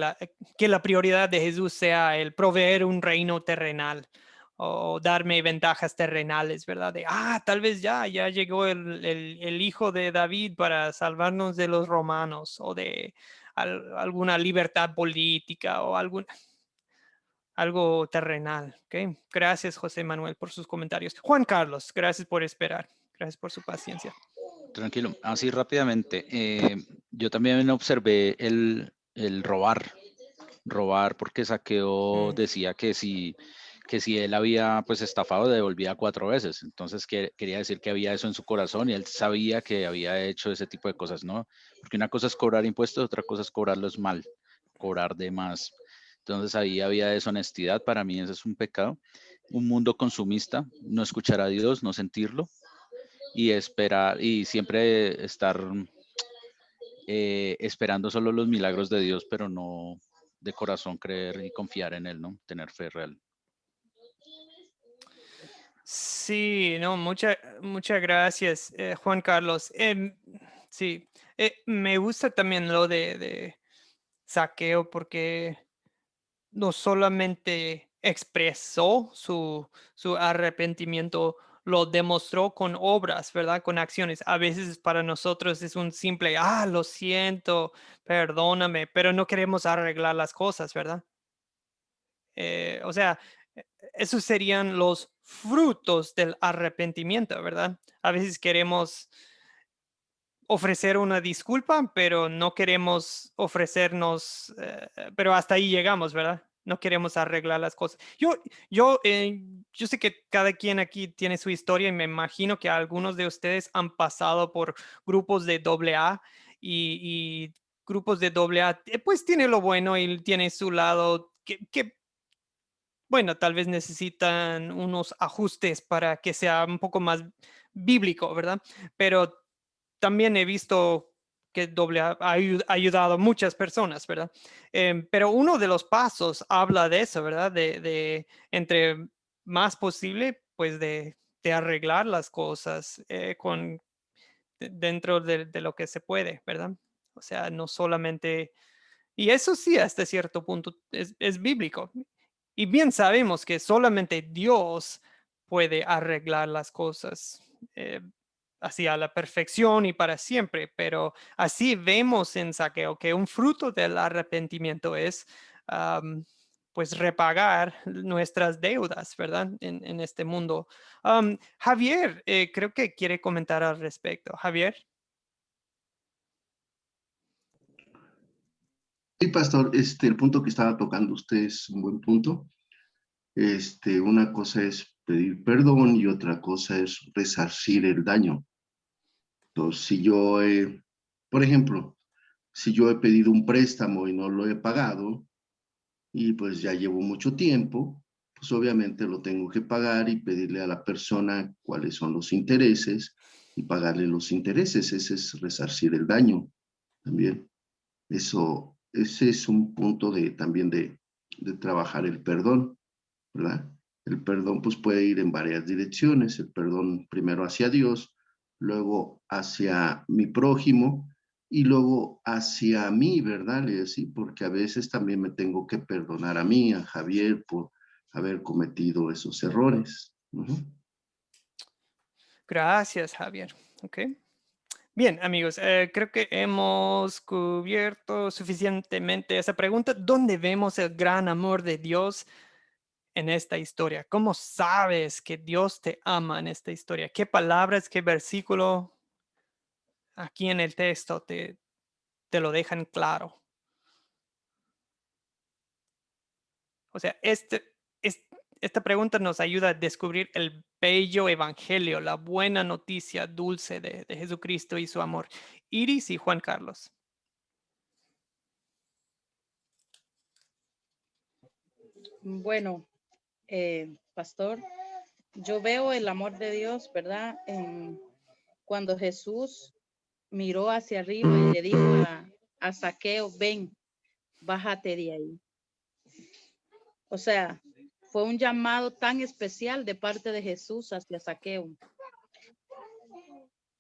que la prioridad de Jesús sea el proveer un reino terrenal o darme ventajas terrenales, ¿verdad? Tal vez ya llegó el hijo de David para salvarnos de los romanos o de alguna libertad política o algo terrenal. ¿Okay? Gracias, José Manuel, por sus comentarios. Juan Carlos, gracias por esperar. Gracias por su paciencia. Tranquilo, así rápidamente. Yo también observé el robar, porque Saqueo decía que si él había pues estafado, devolvía 4 veces. Entonces quería decir que había eso en su corazón y él sabía que había hecho ese tipo de cosas, ¿no? Porque una cosa es cobrar impuestos, otra cosa es cobrarlos mal, cobrar de más. Entonces ahí había deshonestidad. Para mí ese es un pecado. Un mundo consumista, no escuchar a Dios, no sentirlo y esperar y siempre estar esperando solo los milagros de Dios, pero no de corazón creer y confiar en Él, ¿no? Tener fe real. Sí, no, muchas gracias, Juan Carlos. Sí, me gusta también lo de Saqueo porque no solamente expresó su arrepentimiento, lo demostró con obras, ¿verdad? Con acciones. A veces para nosotros es un simple, lo siento, perdóname, pero no queremos arreglar las cosas, ¿verdad? O sea, esos serían los frutos del arrepentimiento, ¿verdad? A veces queremos ofrecer una disculpa, pero no queremos ofrecernos, pero hasta ahí llegamos, ¿verdad? No queremos arreglar las cosas. Yo sé que cada quien aquí tiene su historia y me imagino que algunos de ustedes han pasado por grupos de AA y grupos de AA, pues tiene lo bueno y tiene su lado que bueno, tal vez necesitan unos ajustes para que sea un poco más bíblico, ¿verdad? Pero también he visto que AA ha ayudado a muchas personas, ¿verdad? Pero uno de los pasos habla de eso, ¿verdad? De entre más posible, pues de arreglar las cosas dentro de lo que se puede, ¿verdad? O sea, no solamente... Y eso sí, hasta cierto punto es bíblico. Y bien sabemos que solamente Dios puede arreglar las cosas así a la perfección y para siempre, pero así vemos en Saqueo que un fruto del arrepentimiento es pues repagar nuestras deudas, ¿verdad? En este mundo. Javier, creo que quiere comentar al respecto. Javier. Sí, pastor, el punto que estaba tocando usted es un buen punto. Una cosa es pedir perdón y otra cosa es resarcir el daño. Entonces, si yo, por ejemplo, si yo he pedido un préstamo y no lo he pagado y pues ya llevo mucho tiempo, pues obviamente lo tengo que pagar y pedirle a la persona cuáles son los intereses y pagarle los intereses. Ese es resarcir el daño también. Ese es un punto también de trabajar el perdón, ¿verdad? El perdón pues puede ir en varias direcciones, el perdón primero hacia Dios, luego hacia mi prójimo y luego hacia mí, ¿verdad? Sí, porque a veces también me tengo que perdonar a mí, a Javier, por haber cometido esos errores. Gracias, Javier. Ok. Bien, amigos, creo que hemos cubierto suficientemente esa pregunta. ¿Dónde vemos el gran amor de Dios en esta historia? ¿Cómo sabes que Dios te ama en esta historia? ¿Qué palabras, qué versículo aquí en el texto te lo dejan claro? O sea, esta pregunta nos ayuda a descubrir el bello evangelio, la buena noticia dulce de Jesucristo y su amor. Iris y Juan Carlos. Bueno, pastor, yo veo el amor de Dios, ¿verdad? Cuando Jesús miró hacia arriba y le dijo a Saqueo, ven, bájate de ahí. O sea, fue un llamado tan especial de parte de Jesús hacia Saqueo.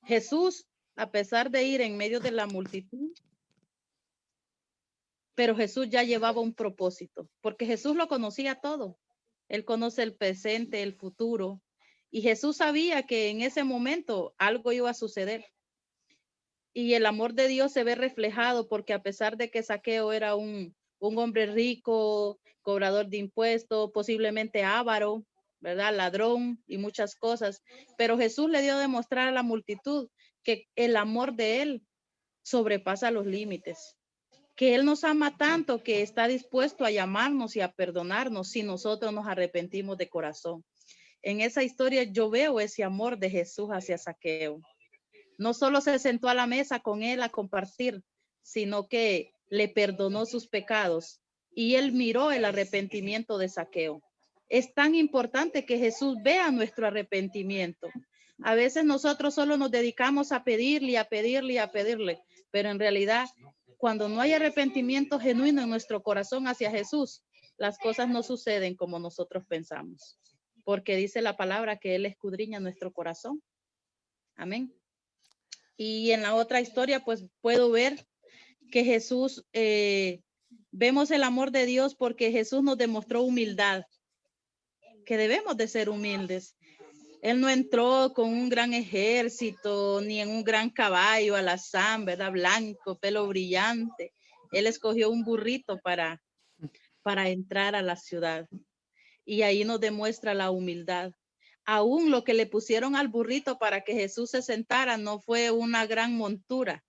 Jesús, a pesar de ir en medio de la multitud, pero Jesús ya llevaba un propósito, porque Jesús lo conocía todo. Él conoce el presente, el futuro, y Jesús sabía que en ese momento algo iba a suceder. Y el amor de Dios se ve reflejado porque a pesar de que Saqueo era un hombre rico, cobrador de impuestos, posiblemente avaro, ¿verdad? Ladrón y muchas cosas, pero Jesús le dio a demostrar a la multitud que el amor de Él sobrepasa los límites, que Él nos ama tanto que está dispuesto a llamarnos y a perdonarnos si nosotros nos arrepentimos de corazón. En esa historia yo veo ese amor de Jesús hacia Zaqueo. No solo se sentó a la mesa con él a compartir, sino que le perdonó sus pecados y él miró el arrepentimiento de Zaqueo. Es tan importante que Jesús vea nuestro arrepentimiento. A veces nosotros solo nos dedicamos a pedirle, a pedirle, a pedirle, pero en realidad, cuando no hay arrepentimiento genuino en nuestro corazón hacia Jesús, las cosas no suceden como nosotros pensamos, porque dice la palabra que Él escudriña nuestro corazón. Amén. Y en la otra historia, pues puedo ver que Jesús, vemos el amor de Dios porque Jesús nos demostró humildad, que debemos de ser humildes. Él no entró con un gran ejército, ni en un gran caballo alazán, ¿verdad? Blanco, pelo brillante. Él escogió un burrito para entrar a la ciudad. Y ahí nos demuestra la humildad. Aún lo que le pusieron al burrito para que Jesús se sentara no fue una gran montura,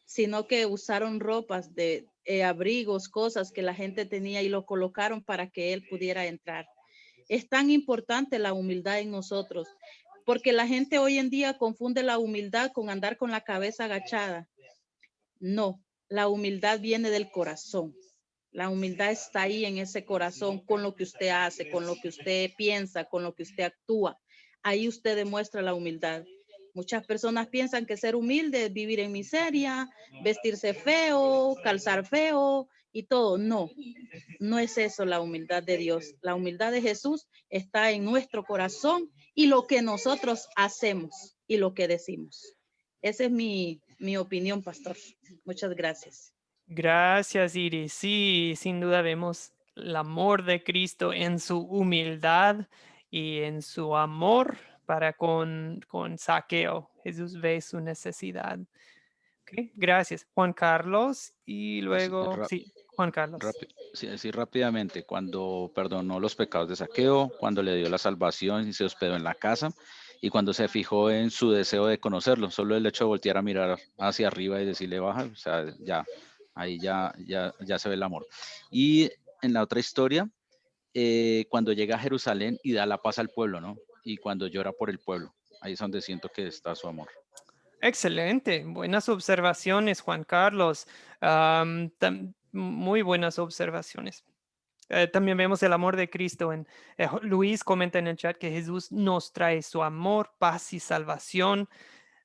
sino que usaron ropas de abrigos, cosas que la gente tenía y lo colocaron para que él pudiera entrar. Es tan importante la humildad en nosotros, porque la gente hoy en día confunde la humildad con andar con la cabeza agachada. No, la humildad viene del corazón. La humildad está ahí en ese corazón, con lo que usted hace, con lo que usted piensa, con lo que usted actúa. Ahí usted demuestra la humildad. Muchas personas piensan que ser humilde es vivir en miseria, vestirse feo, calzar feo y todo. No, no es eso la humildad de Dios. La humildad de Jesús está en nuestro corazón y lo que nosotros hacemos y lo que decimos. Esa es mi opinión, pastor. Muchas gracias. Gracias, Iris. Sí, sin duda vemos el amor de Cristo en su humildad y en su amor para con Zaqueo. Jesús ve su necesidad. Okay, gracias. Juan Carlos y luego, sí, Juan Carlos. Sí, rápidamente, cuando perdonó los pecados de Zaqueo, cuando le dio la salvación y se hospedó en la casa, y cuando se fijó en su deseo de conocerlo, solo el hecho de voltear a mirar hacia arriba y decirle baja, o sea, ya, ahí ya se ve el amor. Y en la otra historia, cuando llega a Jerusalén y da la paz al pueblo, ¿no? Y cuando llora por el pueblo, ahí es donde siento que está su amor. Excelente, buenas observaciones, Juan Carlos. Muy buenas observaciones. También vemos el amor de Cristo. Luis comenta en el chat que Jesús nos trae su amor, paz y salvación.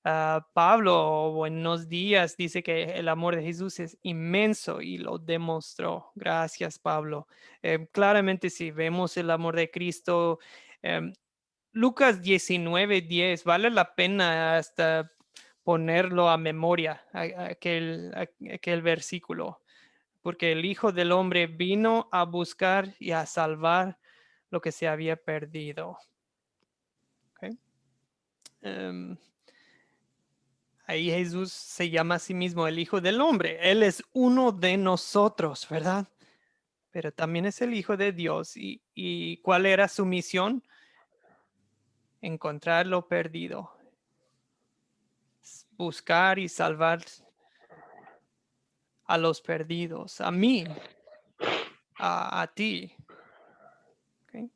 Pablo, buenos días, dice que el amor de Jesús es inmenso y lo demostró. Gracias, Pablo. Claramente, si vemos el amor de Cristo, Lucas 19:10, vale la pena hasta ponerlo a memoria, aquel versículo, porque el Hijo del Hombre vino a buscar y a salvar lo que se había perdido. Okay. Ahí Jesús se llama a sí mismo el Hijo del Hombre. Él es uno de nosotros, ¿verdad? Pero también es el Hijo de Dios. ¿Y cuál era su misión? Encontrar lo perdido. Buscar y salvar a los perdidos, a mí, a ti. Okay.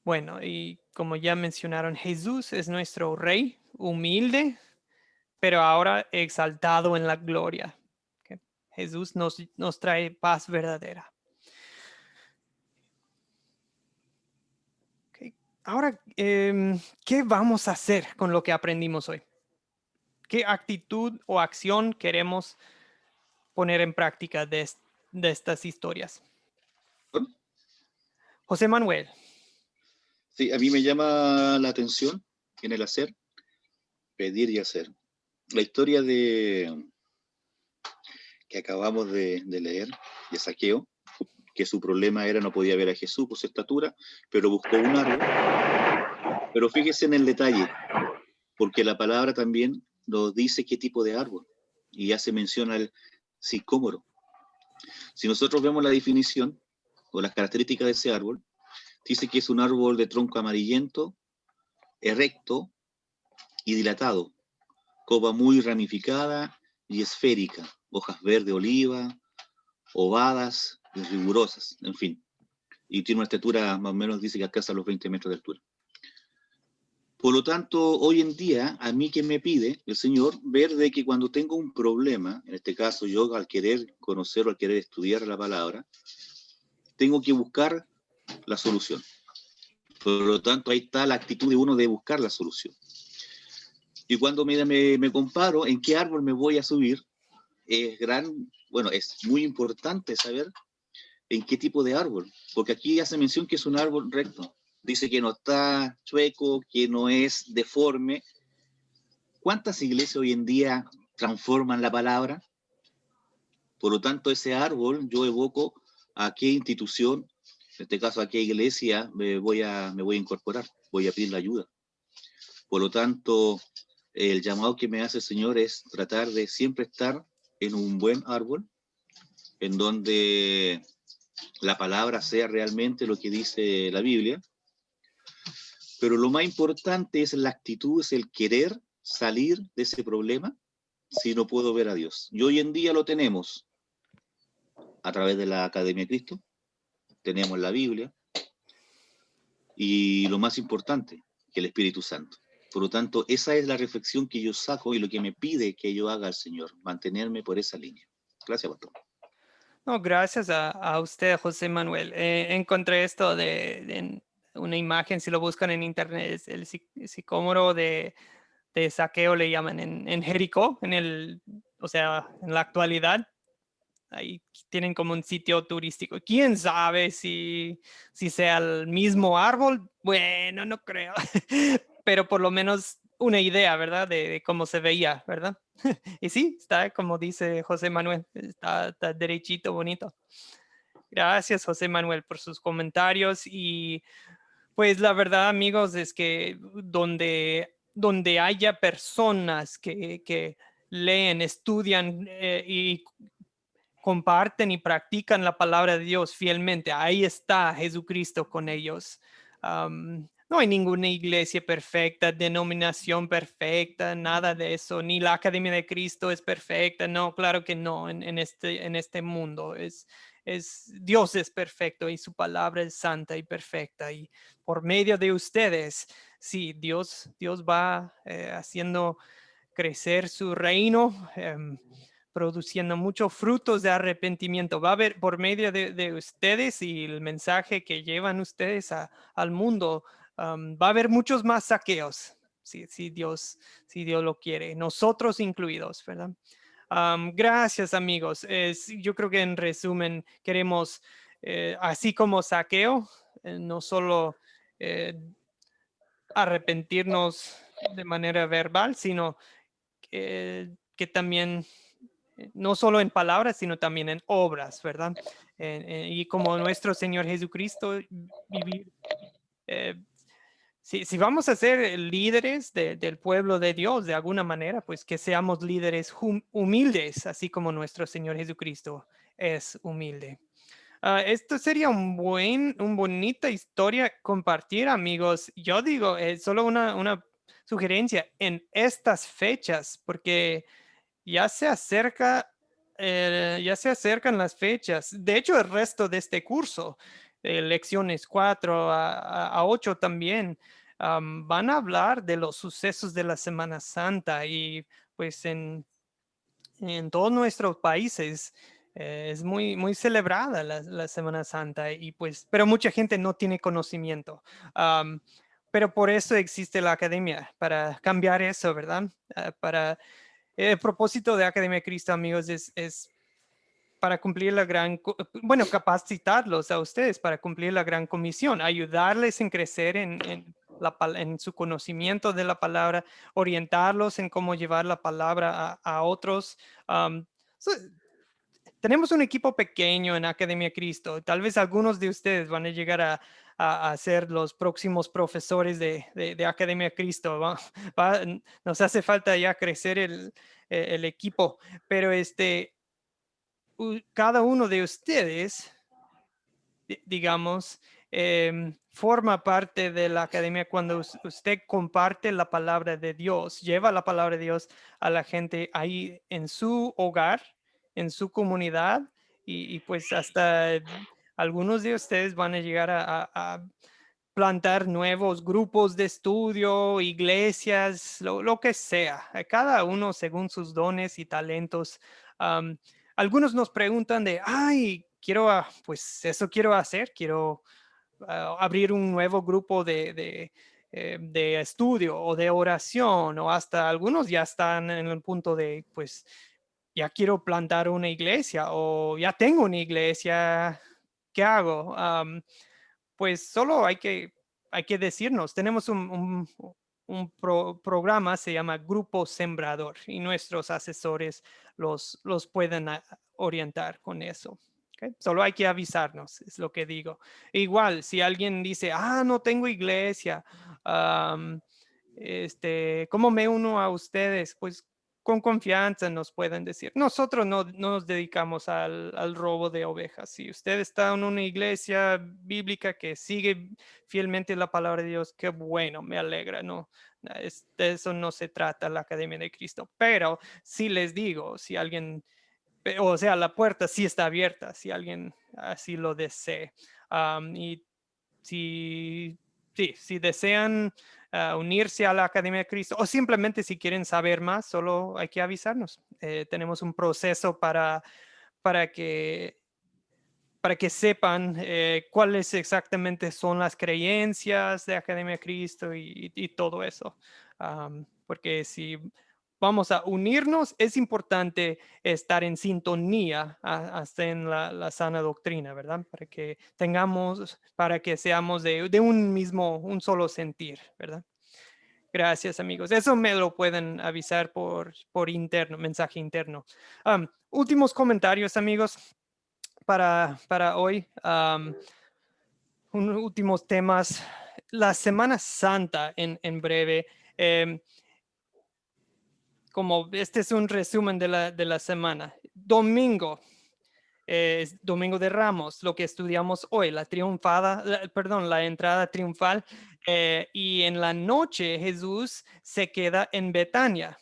Bueno, y como ya mencionaron, Jesús es nuestro Rey, humilde, pero ahora exaltado en la gloria. Okay. Jesús nos trae paz verdadera. Okay. Ahora, ¿qué vamos a hacer con lo que aprendimos hoy? ¿Qué actitud o acción queremos poner en práctica de estas historias? José Manuel. Sí, a mí me llama la atención en el hacer, pedir y hacer. La historia que acabamos de leer, de Zaqueo, que su problema era no podía ver a Jesús por su estatura, pero buscó un árbol. Pero fíjese en el detalle, porque la palabra también nos dice qué tipo de árbol, y ya se menciona el sicómoro. Si nosotros vemos la definición o las características de ese árbol, dice que es un árbol de tronco amarillento, erecto, y dilatado, copa muy ramificada y esférica, hojas verde oliva, ovadas y rigurosas, en fin. Y tiene una estatura, más o menos dice que alcanza los 20 metros de altura. Por lo tanto, hoy en día, a mí que me pide el Señor ver de que cuando tengo un problema, en este caso yo al querer conocer o al querer estudiar la palabra, tengo que buscar la solución. Por lo tanto, ahí está la actitud de uno de buscar la solución. Y cuando me comparo en qué árbol me voy a subir, es muy importante saber en qué tipo de árbol, porque aquí hace mención que es un árbol recto. Dice que no está chueco, que no es deforme. ¿Cuántas iglesias hoy en día transforman la palabra? Por lo tanto, ese árbol yo evoco a qué institución, en este caso a qué iglesia me voy a incorporar, voy a pedir la ayuda. Por lo tanto, el llamado que me hace el Señor es tratar de siempre estar en un buen árbol, en donde la palabra sea realmente lo que dice la Biblia. Pero lo más importante es la actitud, es el querer salir de ese problema si no puedo ver a Dios. Y hoy en día lo tenemos a través de la Academia de Cristo, tenemos la Biblia y lo más importante, que el Espíritu Santo. Por lo tanto, esa es la reflexión que yo saco y lo que me pide que yo haga al Señor, mantenerme por esa línea. Gracias, pastor. No, gracias a usted, José Manuel. Encontré esto de una imagen, si lo buscan en internet, es el sicómoro de Zaqueo, le llaman en Jericó, o sea, en la actualidad. Ahí tienen como un sitio turístico. ¿Quién sabe si sea el mismo árbol? Bueno, no creo. Pero por lo menos una idea, ¿verdad? De cómo se veía, ¿verdad? Y sí, está como dice José Manuel, está derechito, bonito. Gracias, José Manuel, por sus comentarios. Y pues la verdad, amigos, es que donde haya personas que leen, estudian y comparten y practican la palabra de Dios fielmente, ahí está Jesucristo con ellos. No hay ninguna iglesia perfecta, denominación perfecta, nada de eso, ni la Academia de Cristo es perfecta, no, claro que no, en este mundo Dios es perfecto y su palabra es santa y perfecta, y por medio de ustedes, sí, Dios va haciendo crecer su reino, produciendo muchos frutos de arrepentimiento. Va a haber por medio de ustedes y el mensaje que llevan ustedes al mundo, va a haber muchos más saqueos, si Dios lo quiere, nosotros incluidos, ¿verdad? Gracias, amigos. Yo creo que en resumen queremos, así como Zaqueo, no solo arrepentirnos de manera verbal, sino que también no solo en palabras, sino también en obras, ¿verdad? Y como nuestro Señor Jesucristo, vivir. Si vamos a ser líderes del pueblo de Dios de alguna manera, pues que seamos líderes humildes, así como nuestro Señor Jesucristo es humilde. Esto sería un bonita historia compartir, amigos. Yo digo, solo una sugerencia en estas fechas, porque ya se acercan las fechas. De hecho, el resto de este curso, lecciones 4 a 8 también, van a hablar de los sucesos de la Semana Santa, y pues en todos nuestros países es muy, muy celebrada la Semana Santa, y pues, pero mucha gente no tiene conocimiento. Pero por eso existe la academia, para cambiar eso, ¿verdad? El propósito de Academia de Cristo, amigos, es para cumplir capacitarlos a ustedes para cumplir la gran comisión, ayudarles en crecer en su conocimiento de la palabra, orientarlos en cómo llevar la palabra a otros. Tenemos un equipo pequeño en Academia Cristo. Tal vez algunos de ustedes van a llegar a ser los próximos profesores de Academia Cristo. Nos hace falta ya crecer el equipo, pero cada uno de ustedes, digamos, forma parte de la academia cuando usted comparte la palabra de Dios, lleva la palabra de Dios a la gente ahí en su hogar, en su comunidad, y pues hasta algunos de ustedes van a llegar a plantar nuevos grupos de estudio, iglesias, lo que sea, a cada uno según sus dones y talentos. Algunos nos preguntan de, ay, pues eso quiero hacer, quiero abrir un nuevo grupo de estudio o de oración, o hasta algunos ya están en el punto de, pues, ya quiero plantar una iglesia o ya tengo una iglesia, ¿qué hago? Pues solo hay que decirnos, tenemos un programa, se llama Grupo Sembrador, y nuestros asesores los pueden orientar con eso. ¿Okay? Solo hay que avisarnos, es lo que digo. Igual, si alguien dice, no tengo iglesia, ¿cómo me uno a ustedes? Pues con confianza nos pueden decir. Nosotros no nos dedicamos al robo de ovejas. Si usted está en una iglesia bíblica que sigue fielmente la palabra de Dios, qué bueno, me alegra, ¿no? De eso no se trata la Academia de Cristo. Pero sí les digo, si alguien, o sea, la puerta sí está abierta, si alguien así lo desee. Y si desean unirse a la Academia de Cristo o simplemente si quieren saber más, solo hay que avisarnos. Tenemos un proceso para que sepan cuáles exactamente son las creencias de Academia de Cristo y todo eso. Porque si vamos a unirnos, es importante estar en sintonía hasta en la sana doctrina, ¿verdad? Para que seamos de un solo sentir, ¿verdad? Gracias, amigos. Eso me lo pueden avisar por interno, mensaje interno. Últimos comentarios, amigos, para hoy. Últimos temas. La Semana Santa en breve. Como este es un resumen de la semana. Domingo, es Domingo de Ramos, lo que estudiamos hoy, la entrada triunfal. Y en la noche Jesús se queda en Betania.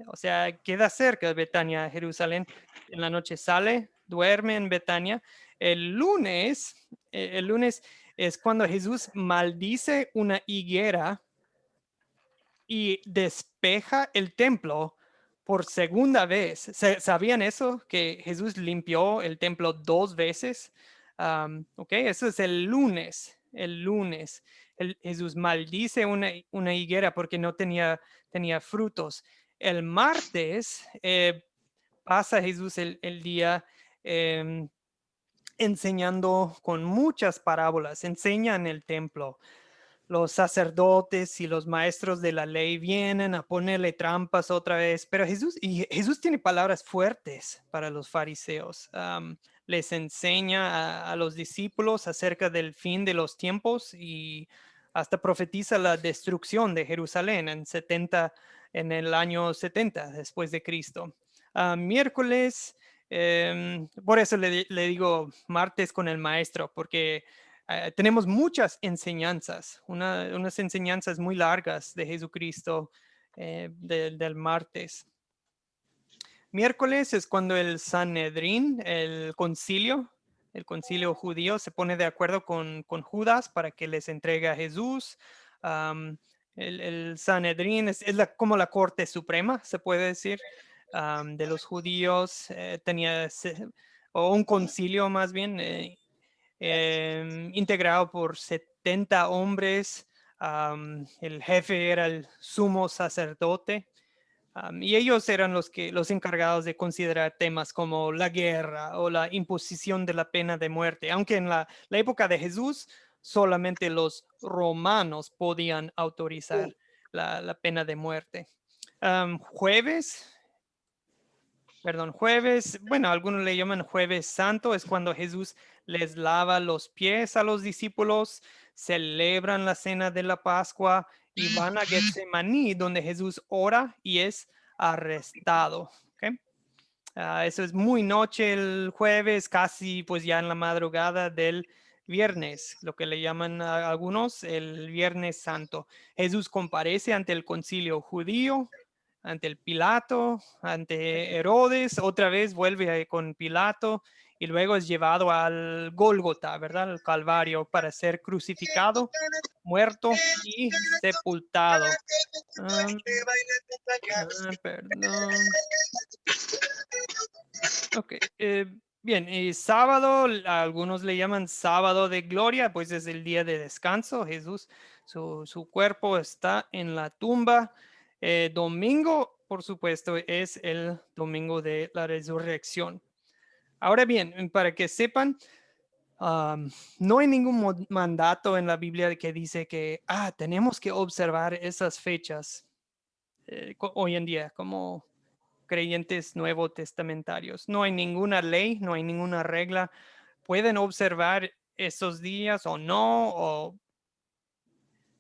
O sea, queda cerca de Betania, Jerusalén. En la noche sale, duerme en Betania. El lunes es cuando Jesús maldice una higuera y despeja el templo por segunda vez. ¿Sabían eso? Que Jesús limpió el templo 2 veces. Ok, eso es el lunes. El lunes Jesús maldice una higuera porque no tenía frutos. El martes pasa Jesús el día enseñando con muchas parábolas. Enseña en el templo. Los sacerdotes y los maestros de la ley vienen a ponerle trampas otra vez, pero Jesús tiene palabras fuertes para los fariseos. Les enseña a los discípulos acerca del fin de los tiempos y hasta profetiza la destrucción de Jerusalén en el año 70 después de Cristo. Miércoles, por eso le digo martes con el maestro, porque tenemos muchas enseñanzas, unas enseñanzas muy largas de Jesucristo del martes. Miércoles es cuando el Sanedrín, el concilio judío, se pone de acuerdo con Judas para que les entregue a Jesús. El Sanedrín es como la corte suprema, se puede decir, de los judíos. O un concilio más bien, integrado por 70 hombres. El jefe era el sumo sacerdote. Y ellos eran los encargados de considerar temas como la guerra o la imposición de la pena de muerte, aunque en la época de Jesús solamente los romanos podían autorizar la pena de muerte. Jueves, bueno, algunos le llaman Jueves Santo, es cuando Jesús les lava los pies a los discípulos, celebran la cena de la Pascua y van a Getsemaní, donde Jesús ora y es arrestado. ¿Okay? Eso es muy noche el jueves, casi pues ya en la madrugada del viernes, lo que le llaman a algunos el Viernes Santo. Jesús comparece ante el concilio judío, ante el Pilato, ante Herodes, otra vez vuelve con Pilato y luego es llevado al Gólgota, ¿verdad? Al Calvario para ser crucificado, muerto y sepultado. Perdón. Ok. Bien, y sábado, algunos le llaman sábado de gloria, pues es el día de descanso. Jesús, su cuerpo está en la tumba. Domingo, por supuesto, es el domingo de la resurrección. Ahora bien, para que sepan, no hay ningún mandato en la Biblia que dice que tenemos que observar esas fechas hoy en día como creyentes nuevo testamentarios. No hay ninguna ley, no hay ninguna regla. Pueden observar esos días o no,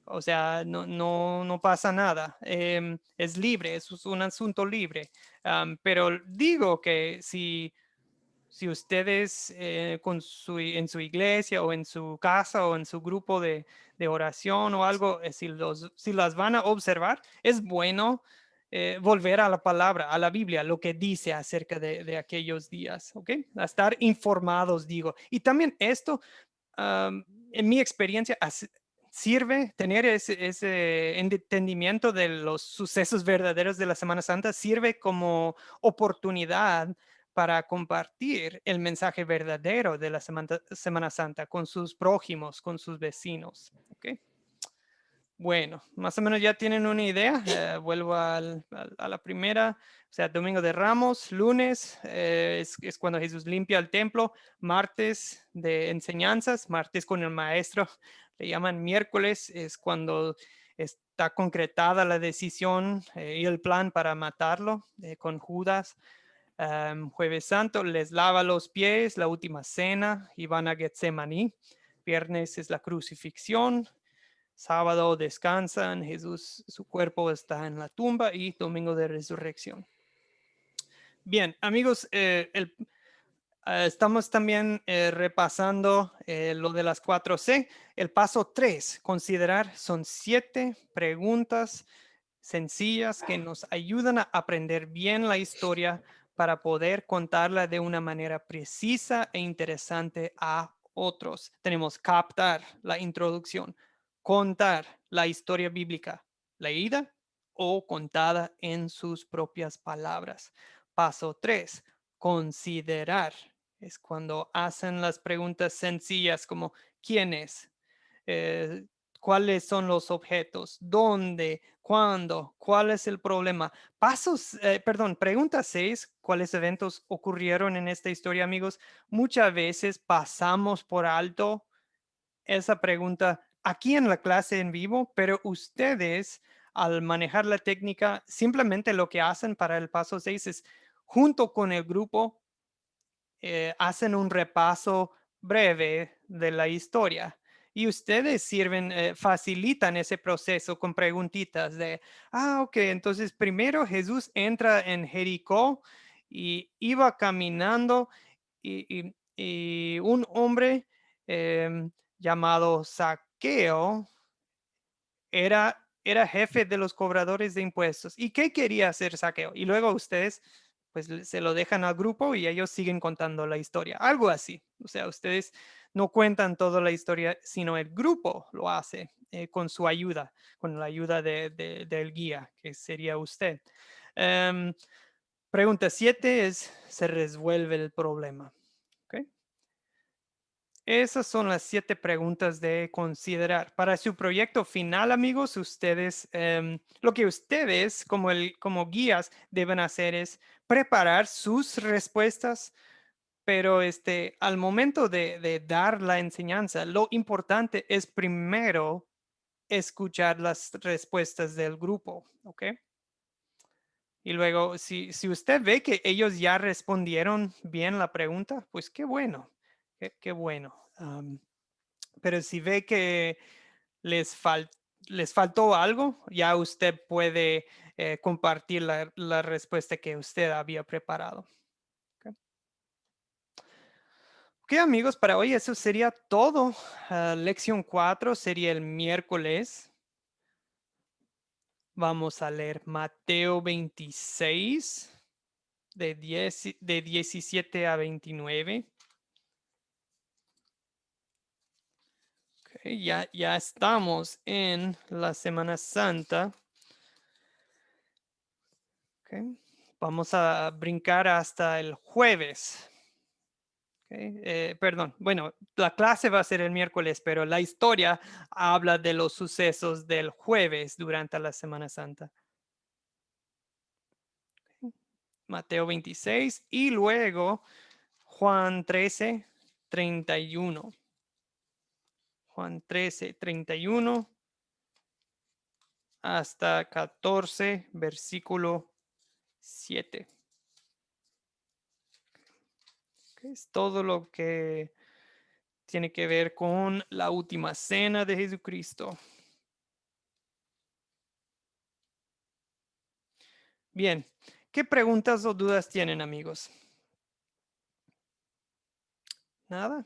o sea, no pasa nada. Es libre, es un asunto libre. Pero digo que si ustedes en su iglesia o en su casa o en su grupo de oración o algo, si las van a observar, es bueno volver a la palabra, a la Biblia, lo que dice acerca de aquellos días, ¿ok? A estar informados, digo. Y también esto, en mi experiencia, sirve tener ese entendimiento de los sucesos verdaderos de la Semana Santa, sirve como oportunidad para compartir el mensaje verdadero de la Semana Santa con sus prójimos, con sus vecinos. ¿Okay? Bueno, más o menos ya tienen una idea. Vuelvo a la primera, o sea, Domingo de Ramos, lunes es cuando Jesús limpia el templo, martes de enseñanzas, martes con el maestro, le llaman miércoles, es cuando está concretada la decisión y el plan para matarlo con Judas. Jueves Santo les lava los pies, la última cena y van a Getsemaní. Viernes es la crucifixión. Sábado descansan, Jesús, su cuerpo está en la tumba y domingo de resurrección. Bien, amigos, estamos también repasando lo de las 4C. El paso 3, considerar, son 7 preguntas sencillas que nos ayudan a aprender bien la historia para poder contarla de una manera precisa e interesante a otros. Tenemos captar la introducción, contar la historia bíblica, leída o contada en sus propias palabras. Paso 3, considerar. Es cuando hacen las preguntas sencillas como ¿quién es? ¿Cuáles son los objetos? ¿Dónde? ¿Cuándo? ¿Cuál es el problema? Pregunta 6. ¿Cuáles eventos ocurrieron en esta historia, amigos? Muchas veces pasamos por alto esa pregunta aquí en la clase en vivo, pero ustedes al manejar la técnica, simplemente lo que hacen para el paso 6 es, junto con el grupo, hacen un repaso breve de la historia. Y ustedes facilitan ese proceso con preguntitas de, ok, entonces primero Jesús entra en Jericó y iba caminando y un hombre llamado Zaqueo era jefe de los cobradores de impuestos. ¿Y qué quería hacer Zaqueo? Y luego ustedes pues se lo dejan al grupo y ellos siguen contando la historia. Algo así. O sea, ustedes no cuentan toda la historia, sino el grupo lo hace con su ayuda, con la ayuda del guía, que sería usted. Pregunta 7 es, ¿se resuelve el problema? ¿Okay? Esas son las 7 preguntas de considerar. Para su proyecto final, amigos, ustedes, lo que ustedes como guías deben hacer es preparar sus respuestas, pero al momento de dar la enseñanza, lo importante es primero escuchar las respuestas del grupo, ¿ok? Y luego, si usted ve que ellos ya respondieron bien la pregunta, pues qué bueno, qué bueno. Pero si ve que les faltó algo, ya usted puede compartir la respuesta que usted había preparado. Ok, amigos, para hoy eso sería todo. Lección 4 sería el miércoles. Vamos a leer Mateo 26, de 17 a 29. Okay, ya estamos en la Semana Santa. Okay. Vamos a brincar hasta el jueves. Okay. Perdón, bueno, la clase va a ser el miércoles, pero la historia habla de los sucesos del jueves durante la Semana Santa. Mateo 26 y luego Juan 13, 31. Juan 13, 31 hasta 14, versículo 7. Es todo lo que tiene que ver con la última cena de Jesucristo. Bien, ¿qué preguntas o dudas tienen, amigos? ¿Nada?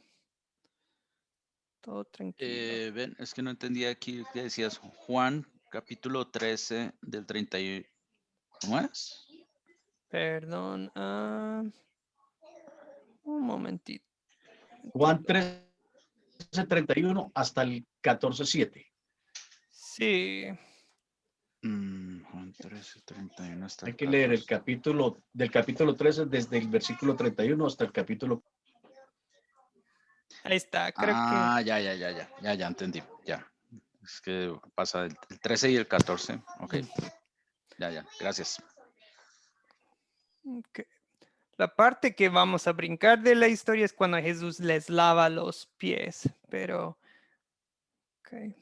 Todo tranquilo. Ven, es que no entendía aquí que decías Juan, capítulo 13 del 31. ¿Cómo es? Perdón. Un momentito. Juan 13:31 hasta el 14:7. Sí. Juan 13:31 hasta Hay el que leer el 14. capítulo 13 desde el versículo 31 hasta el capítulo. Ahí está, creo que. Ya entendí, ya. Es que pasa el 13 y el 14. Ok, ya, gracias. Okay. La parte que vamos a brincar de la historia es cuando Jesús les lava los pies, pero. Okay.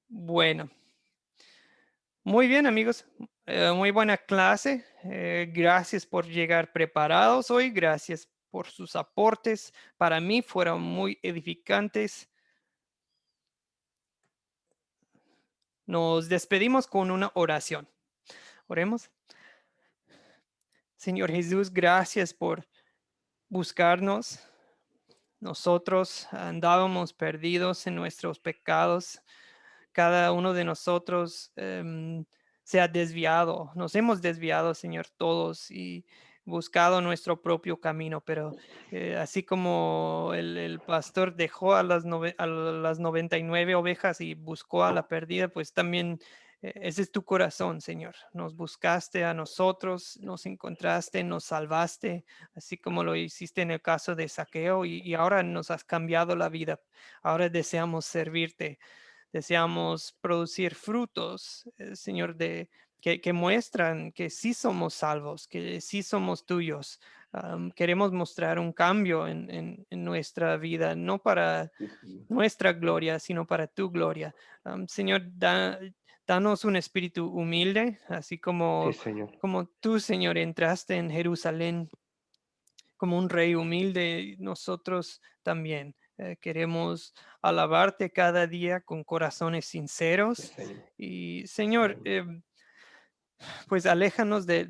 Bueno. Muy bien, amigos. Muy buena clase. Gracias por llegar preparados hoy. Gracias por sus aportes. Para mí fueron muy edificantes. Nos despedimos con una oración. Oremos. Señor Jesús, gracias por buscarnos. Nosotros andábamos perdidos en nuestros pecados. Cada uno de nosotros se ha desviado. Nos hemos desviado, Señor, todos y buscado nuestro propio camino. Pero así como el pastor dejó a las 99 ovejas y buscó a la perdida, pues también ese es tu corazón, Señor. Nos buscaste a nosotros, nos encontraste, nos salvaste, así como lo hiciste en el caso de Zaqueo y ahora nos has cambiado la vida. Ahora deseamos servirte. Deseamos producir frutos, Señor, que muestran que sí somos salvos, que sí somos tuyos. Queremos mostrar un cambio en nuestra vida, no para nuestra gloria, sino para tu gloria. Señor, danos un espíritu humilde, así Sí, como Señor. tú, Señor, entraste en Jerusalén como un rey humilde, nosotros también queremos alabarte cada día con corazones Sí, sinceros. Señor. Y Señor, pues aléjanos de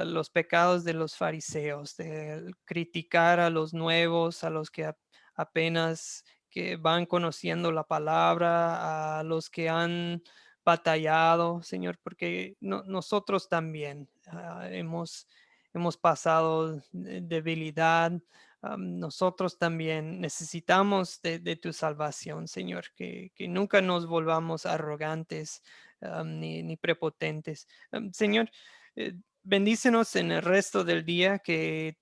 los pecados de los fariseos, de criticar a los nuevos, a los que apenas que van conociendo la palabra, a los que han batallado, Señor, porque nosotros también hemos pasado debilidad. Nosotros también necesitamos de tu salvación, Señor, que nunca nos volvamos arrogantes ni prepotentes. Señor, bendícenos en el resto del día, que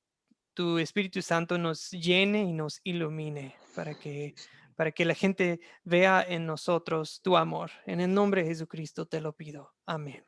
tu Espíritu Santo nos llene y nos ilumine para que la gente vea en nosotros tu amor. En el nombre de Jesucristo te lo pido. Amén.